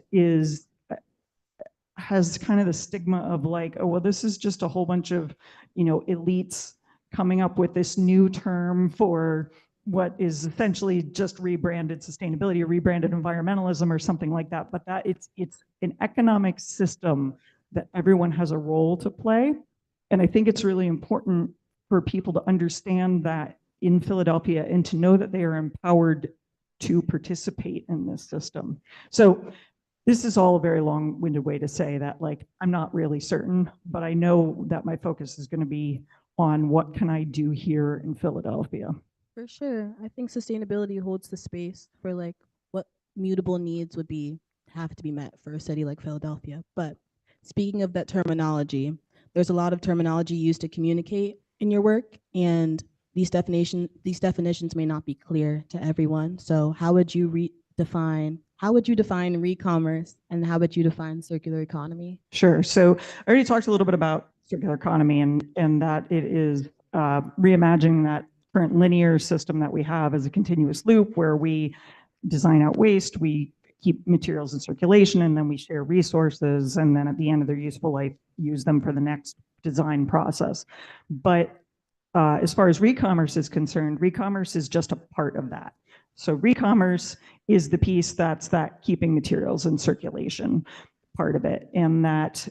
has kind of the stigma of like, oh, well, this is just a whole bunch of, elites coming up with this new term for what is essentially just rebranded sustainability or rebranded environmentalism or something like that. But that it's an economic system that everyone has a role to play. And I think it's really important for people to understand that in Philadelphia and to know that they are empowered to participate in this system. So this is all a very long-winded way to say that, like, I'm not really certain, but I know that my focus is going to be on what can I do here in Philadelphia. For sure. I think sustainability holds the space for like what mutable needs have to be met for a city like Philadelphia. But speaking of that terminology, there's a lot of terminology used to communicate in your work, and these definitions may not be clear to everyone. So how would you define re-commerce, and how would you define circular economy? Sure. So I already talked a little bit about circular economy and that it is reimagining that current linear system that we have as a continuous loop where we design out waste, we keep materials in circulation, and then we share resources, and then at the end of their useful life, use them for the next design process. But as far as re-commerce is concerned, re-commerce is just a part of that. So re-commerce is the piece that's that keeping materials in circulation part of it, and that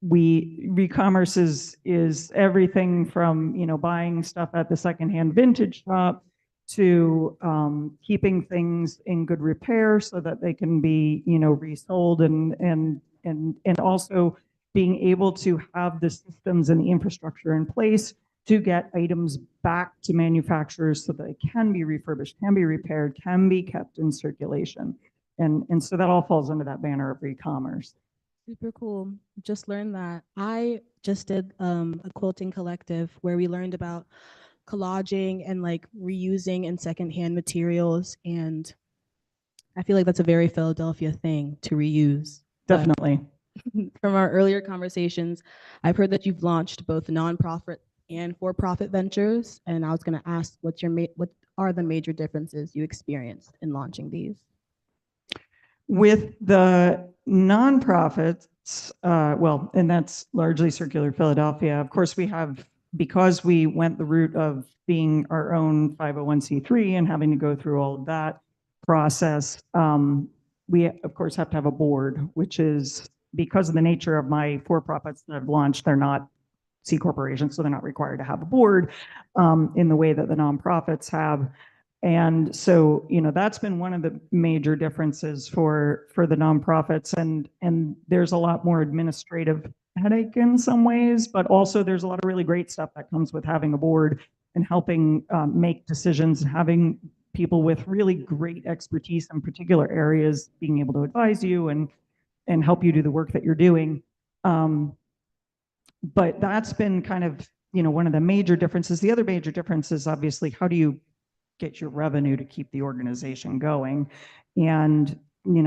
re-commerce is everything from buying stuff at the secondhand vintage shop to keeping things in good repair so that they can be resold, and also being able to have the systems and the infrastructure in place to get items back to manufacturers so that they can be refurbished, can be repaired, can be kept in circulation. And so that all falls under that banner of re-commerce. Super cool. Just learned that. I just did a quilting collective where we learned about collaging and like reusing and secondhand materials. And I feel like that's a very Philadelphia thing to reuse. Definitely. From our earlier conversations, I've heard that you've launched both nonprofit and for-profit ventures. And I was going to ask what are the major differences you experienced in launching these? With the nonprofits, well, and that's largely Circular Philadelphia. Of course, we have, because we went the route of being our own 501c3 and having to go through all of that process, we of course have to have a board, which is, because of the nature of my for-profits that I've launched, they're not C corporations, so they're not required to have a board in the way that the nonprofits have. And so, that's been one of the major differences for the nonprofits, and there's a lot more administrative headache in some ways, but also there's a lot of really great stuff that comes with having a board and helping make decisions, and having people with really great expertise in particular areas being able to advise you and help you do the work that you're doing. But that's been kind of, one of the major differences. The other major difference is obviously, how do you get your revenue to keep the organization going? And,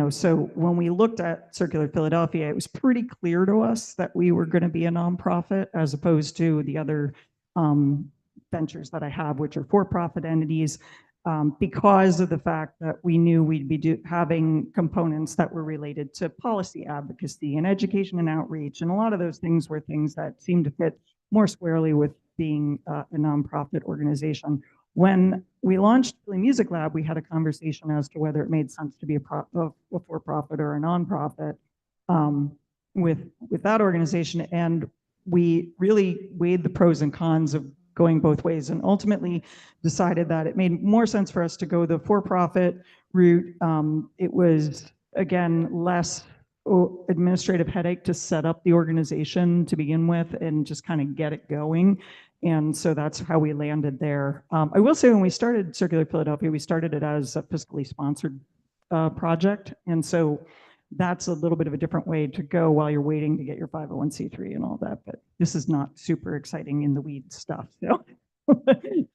so when we looked at Circular Philadelphia, it was pretty clear to us that we were going to be a nonprofit as opposed to the other ventures that I have, which are for-profit entities, because of the fact that we knew we'd be having components that were related to policy advocacy and education and outreach. And a lot of those things were things that seemed to fit more squarely with being a nonprofit organization. When we launched Philly Music Lab, we had a conversation as to whether it made sense to be a for-profit or a nonprofit with that organization. And we really weighed the pros and cons of going both ways, and ultimately decided that it made more sense for us to go the for-profit route. It was, again, less administrative headache to set up the organization to begin with and just kind of get it going. And so that's how we landed there. I will say, when we started Circular Philadelphia, we started it as a fiscally sponsored project. And so that's a little bit of a different way to go while you're waiting to get your 501c3 and all that. But this is not super exciting in the weeds stuff. So.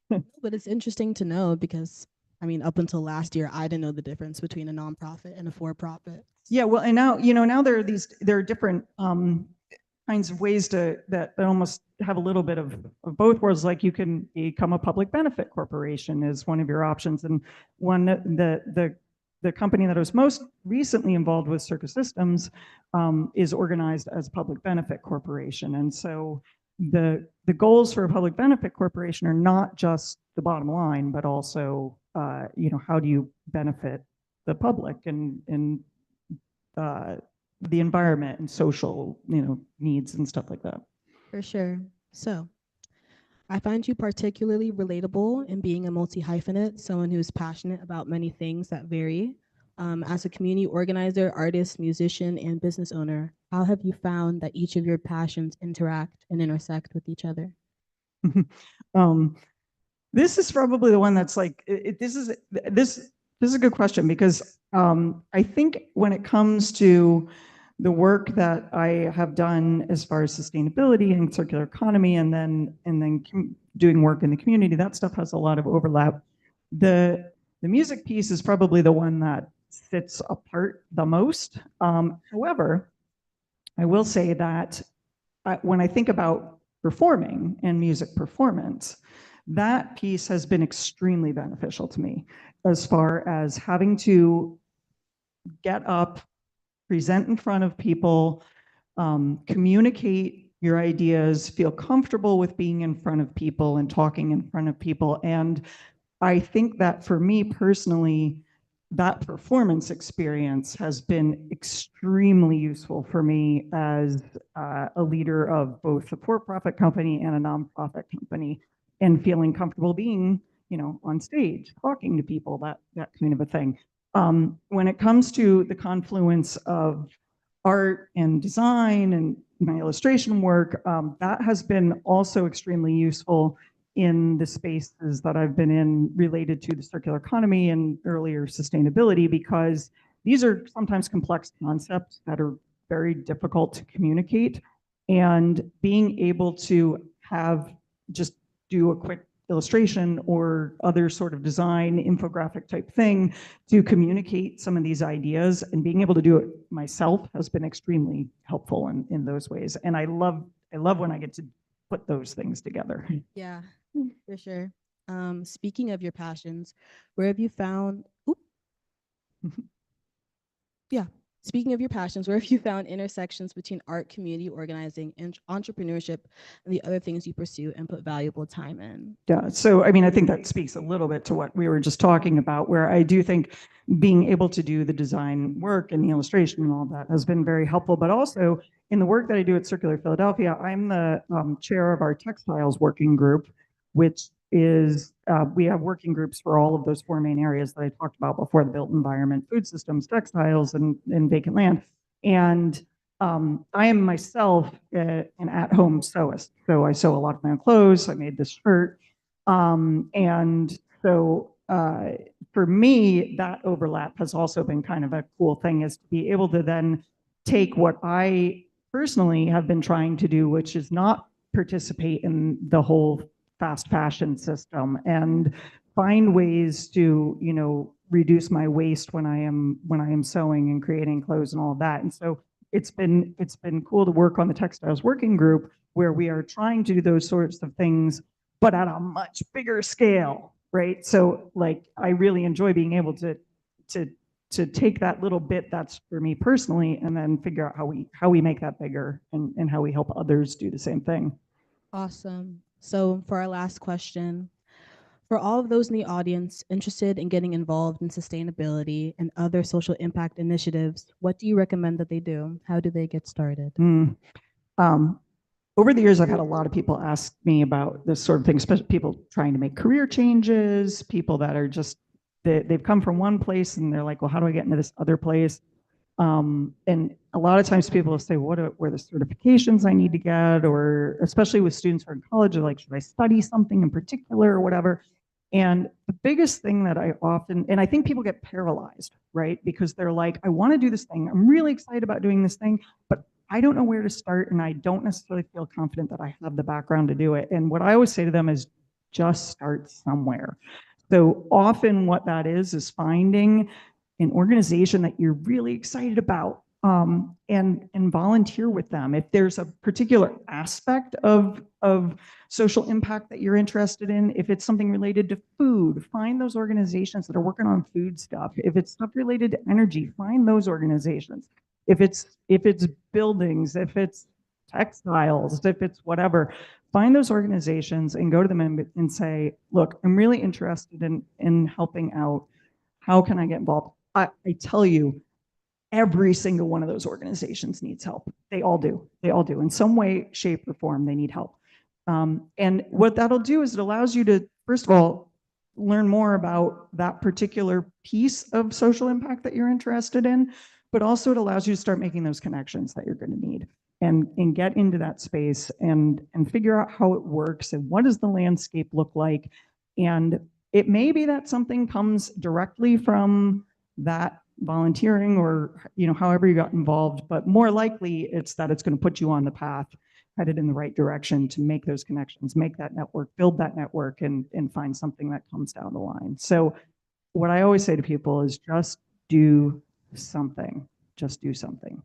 But it's interesting to know, because I mean, up until last year, I didn't know the difference between a nonprofit and a for-profit. Yeah, well, and now, now there are different kinds of ways that almost have a little bit of both worlds. Like, you can become a public benefit corporation is one of your options. And the company that I was most recently involved with, Circus Systems, is organized as a public benefit corporation. And so the goals for a public benefit corporation are not just the bottom line, but also, how do you benefit the public and the environment and social, needs and stuff like that. For sure. So I find you particularly relatable in being a multi-hyphenate, someone who's passionate about many things that vary. As a community organizer, artist, musician, and business owner, how have you found that each of your passions interact and intersect with each other? This is probably the one that's like, this is a good question, because I think when it comes to the work that I have done as far as sustainability and circular economy, and then doing work in the community, that stuff has a lot of overlap. The music piece is probably the one that sits apart the most. However, I will say that when I think about performing and music performance, that piece has been extremely beneficial to me, as far as having to get up, present in front of people, communicate your ideas, feel comfortable with being in front of people and talking in front of people. And I think that for me personally, that performance experience has been extremely useful for me as a leader of both a for-profit company and a nonprofit company, and feeling comfortable being, on stage, talking to people, that kind of a thing. When it comes to the confluence of art and design and my illustration work, that has been also extremely useful in the spaces that I've been in related to the circular economy and earlier sustainability, because these are sometimes complex concepts that are very difficult to communicate. And being able to just do a quick illustration or other sort of design infographic type thing to communicate some of these ideas, and being able to do it myself has been extremely helpful in those ways. And I love when I get to put those things together. Yeah, for sure. Speaking of your passions, where have you found Yeah. Speaking of your passions, where have you found intersections between art, community organizing, and entrepreneurship, and the other things you pursue and put valuable time in? Yeah, so I mean, I think that speaks a little bit to what we were just talking about, where I do think being able to do the design work and the illustration and all that has been very helpful. But also in the work that I do at Circular Philadelphia, I'm the chair of our textiles working group, which is we have working groups for all of those four main areas that I talked about before: the built environment, food systems, textiles, and vacant land. And I am myself an at-home sewist, so I sew a lot of my own clothes. I made this shirt. And so for me, that overlap has also been kind of a cool thing, is to be able to then take what I personally have been trying to do, which is not participate in the whole fast fashion system, and find ways to, you know, reduce my waste when I am sewing and creating clothes and all of that. And so it's been cool to work on the textiles working group, where we are trying to do those sorts of things, but at a much bigger scale, right? So like, I really enjoy being able to take that little bit that's for me personally, and then figure out how we make that bigger, and how we help others do the same thing. Awesome. So for our last question, for all of those in the audience interested in getting involved in sustainability and other social impact initiatives, what do you recommend that they do? How do they get started? Over the years, I've had a lot of people ask me about this sort of thing, especially people trying to make career changes, people that are just, they've come from one place and they're like, well, how do I get into this other place? And a lot of times people will say, what are the certifications I need to get? Or especially with students who are in college, they're like, should I study something in particular or whatever? And the biggest thing that I often, and I think people get paralyzed, right? Because they're like, I want to do this thing. I'm really excited about doing this thing, but I don't know where to start, and I don't necessarily feel confident that I have the background to do it. And what I always say to them is just start somewhere. So often what that is finding an organization that you're really excited about, and volunteer with them. If there's a particular aspect of social impact that you're interested in, if it's something related to food, find those organizations that are working on food stuff. If it's stuff related to energy, find those organizations. If it's buildings, if it's textiles, if it's whatever, find those organizations and go to them and say, look, I'm really interested in helping out. How can I get involved? I tell you, every single one of those organizations needs help. They all do. They all do. In some way, shape, or form, they need help. And what that'll do is it allows you to, first of all, learn more about that particular piece of social impact that you're interested in, but also it allows you to start making those connections that you're going to need, and get into that space and figure out how it works and what does the landscape look like. And it may be that something comes directly from that volunteering, or, you know, however you got involved, but more likely it's that it's going to put you on the path, headed in the right direction to make those connections, make that network, build that network, and find something that comes down the line. So what I always say to people is just do something. Just do something.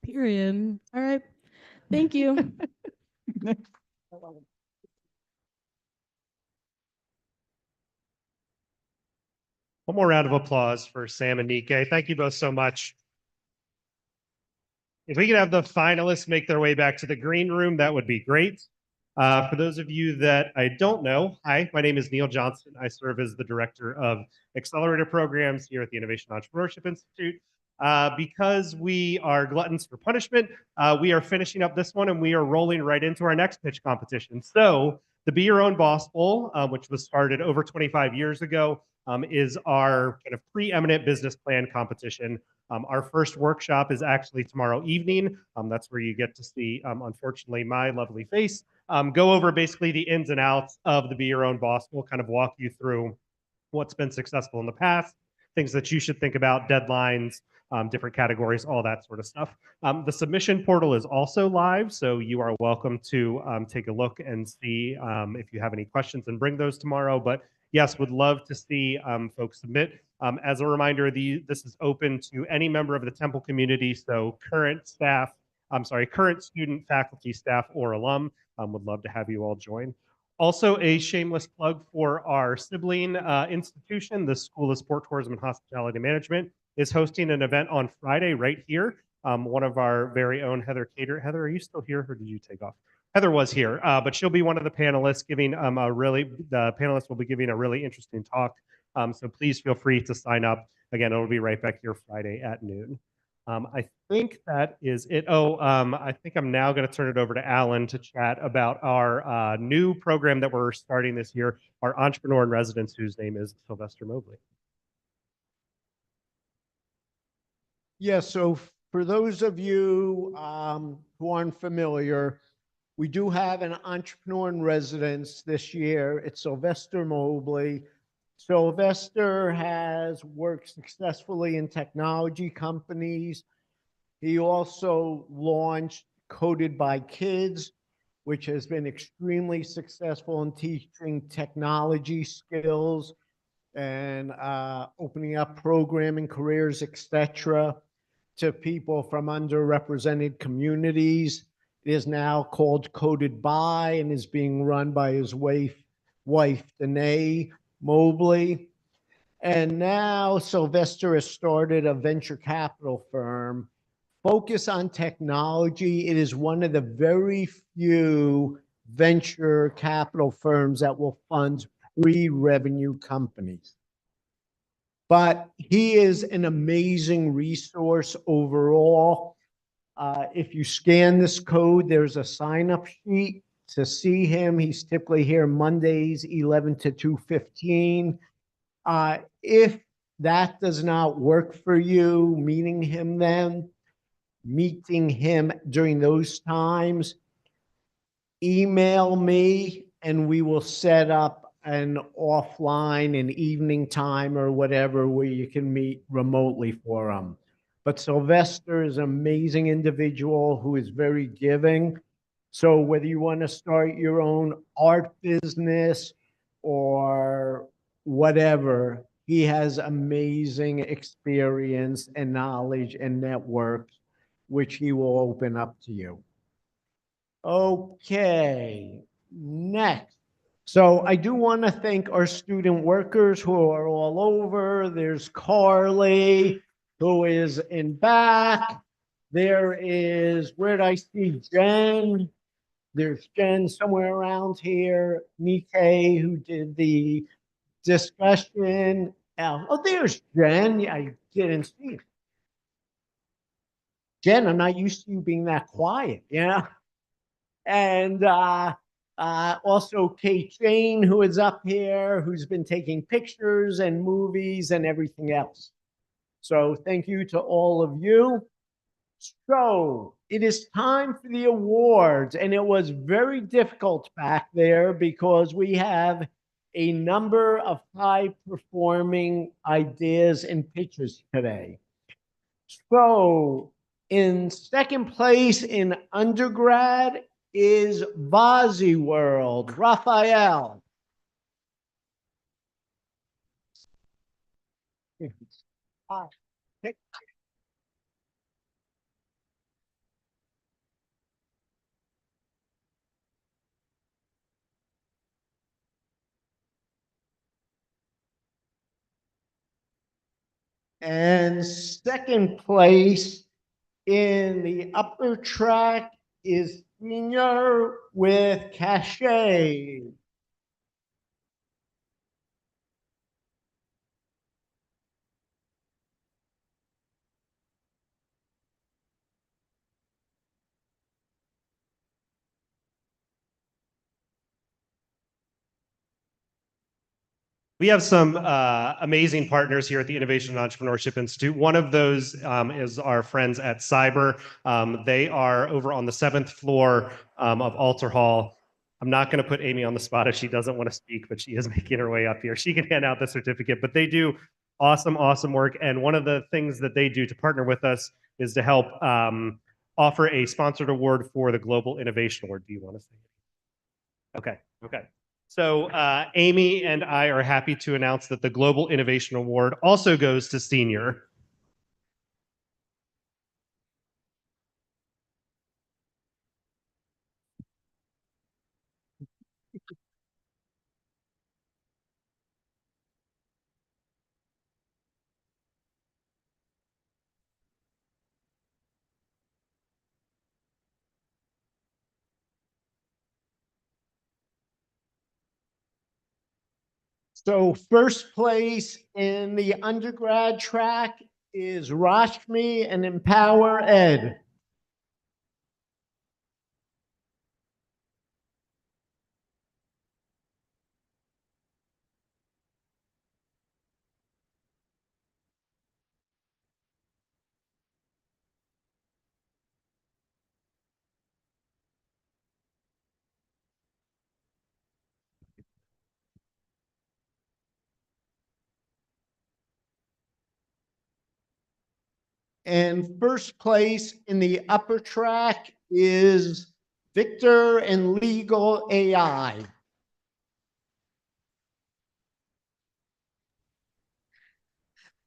Period. All right. Thank you. One more round of applause for Sam and Nike. Thank you both so much. If we could have the finalists make their way back to the green room, that would be great. For those of you that I don't know, hi, my name is Neil Johnson. I serve as the Director of Accelerator Programs here at the Innovation Entrepreneurship Institute. Because we are gluttons for punishment, we are finishing up this one and we are rolling right into our next pitch competition. So the Be Your Own Boss Bowl, which was started over 25 years ago, is our kind of preeminent business plan competition. Our first workshop is actually tomorrow evening. That's where you get to see, unfortunately, my lovely face. Go over basically the ins and outs of the Be Your Own Boss. We'll kind of walk you through what's been successful in the past, things that you should think about, deadlines, different categories, all that sort of stuff. The submission portal is also live, so you are welcome to take a look and see if you have any questions and bring those tomorrow. But yes, would love to see folks submit. As a reminder, this is open to any member of the Temple community, so current student, faculty, staff, or alum. Would love to have you all join. Also, a shameless plug for our sibling institution, the School of Sport Tourism and Hospitality Management. is hosting an event on Friday right here. One of our very own Heather Cater. Heather, are you still here or did you take off? Heather was here, but she'll be one of the panelists giving the panelists will be giving a really interesting talk. So please feel free to sign up. Again, it'll be right back here Friday at noon. I think that is it. I think I'm now going to turn it over to Alan to chat about our new program that we're starting this year, our entrepreneur in residence, whose name is Sylvester Mobley. Yeah, so for those of you who aren't familiar, we do have an entrepreneur in residence this year. It's Sylvester Mobley. Sylvester has worked successfully in technology companies. He also launched Coded by Kids, which has been extremely successful in teaching technology skills and opening up programming careers, etc., to people from underrepresented communities. It is now called Coded By and is being run by his wife Danae Mobley. And now Sylvester has started a venture capital firm focused on technology. It is one of the very few venture capital firms that will fund pre-revenue companies. But he is an amazing resource overall. If you scan this code, there's a sign-up sheet to see him. He's typically here Mondays, 11 to 2:15. If that does not work for you, meeting him during those times, email me and we will set up an offline, an evening time or whatever where you can meet remotely for him. But Sylvester is an amazing individual who is very giving. So whether you want to start your own art business or whatever, he has amazing experience and knowledge and network, which he will open up to you. Okay, next. So I do want to thank our student workers who are all over. There's Carly, who is in back. There is, where did I see Jen? There's Jen somewhere around here. Nike, who did the discussion. Oh, there's Jen. I didn't see it. Jen, I'm not used to you being that quiet, you know? And also Kate Jane, who is up here, who's been taking pictures and movies and everything else. So thank you to all of you. So it is time for the awards, and it was very difficult back there because we have a number of high-performing ideas and pitches today. So in second place in undergrad is Vazi World, Raphael. And second place in the upper track is Senior with Cachet. We have some amazing partners here at the Innovation and Entrepreneurship Institute. One of those is our friends at Cyber. They are over on the 7th floor of Alter Hall. I'm not going to put Amy on the spot if she doesn't want to speak, but she is making her way up here. She can hand out the certificate, but they do awesome, awesome work. And one of the things that they do to partner with us is to help offer a sponsored award for the Global Innovation Award. Do you want to say it? Okay, okay. So Amy and I are happy to announce that the Global Innovation Award also goes to Senior. So first place in the undergrad track is Rashmi and Empower Ed. And first place in the upper track is Victor and Legal AI.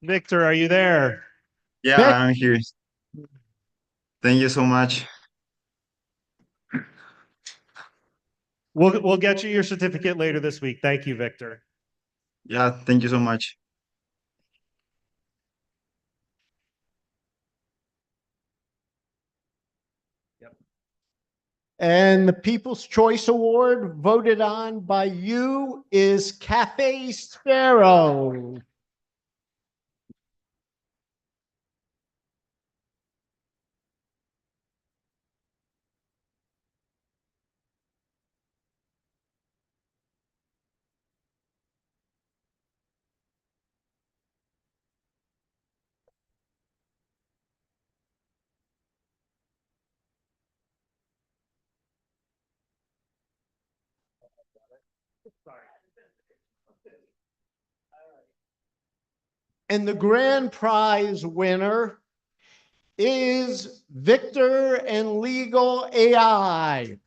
Victor, are you there? Yeah, Vic? I'm here. Thank you so much. We'll get you your certificate later this week. Thank you, Victor. Yeah, thank you so much. And the People's Choice Award voted on by you is Cafe Sparrow. And the grand prize winner is Victor and Legal AI.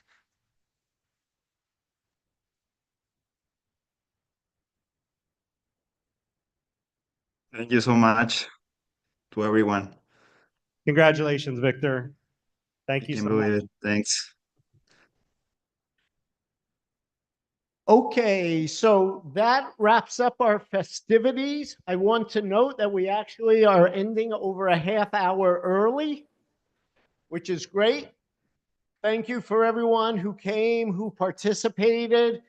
Thank you so much to everyone. Congratulations, Victor. Thank I you can so believe much. it. Thanks. Okay, so that wraps up our festivities. I want to note that we actually are ending over a half hour early, which is great. Thank you for everyone who came, who participated.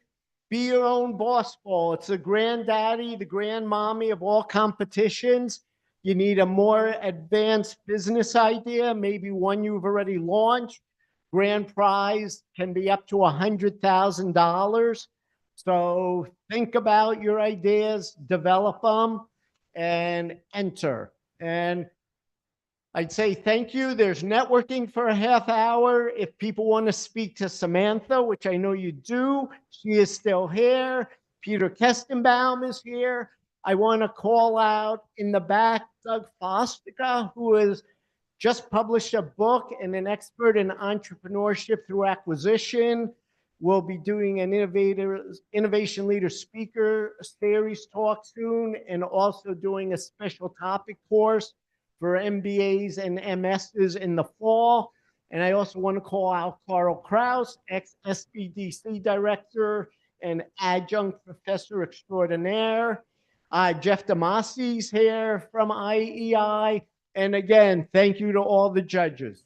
Be your own boss ball. It's the granddaddy, the grandmommy of all competitions. You need a more advanced business idea, maybe one you've already launched. Grand prize can be up to $100,000. So think about your ideas, develop them, and enter. And I'd say thank you. There's networking for a half hour. If people want to speak to Samantha, which I know you do, she is still here. Peter Kestenbaum is here. I want to call out in the back Doug Fostica, who has just published a book and an expert in entrepreneurship through acquisition. We'll be doing an innovation leader speaker series talk soon, and also doing a special topic course for MBAs and MSs in the fall. And I also want to call out Carl Kraus, ex-SBDC director and adjunct professor extraordinaire. Jeff Damasi's here from IEI. And again, thank you to all the judges.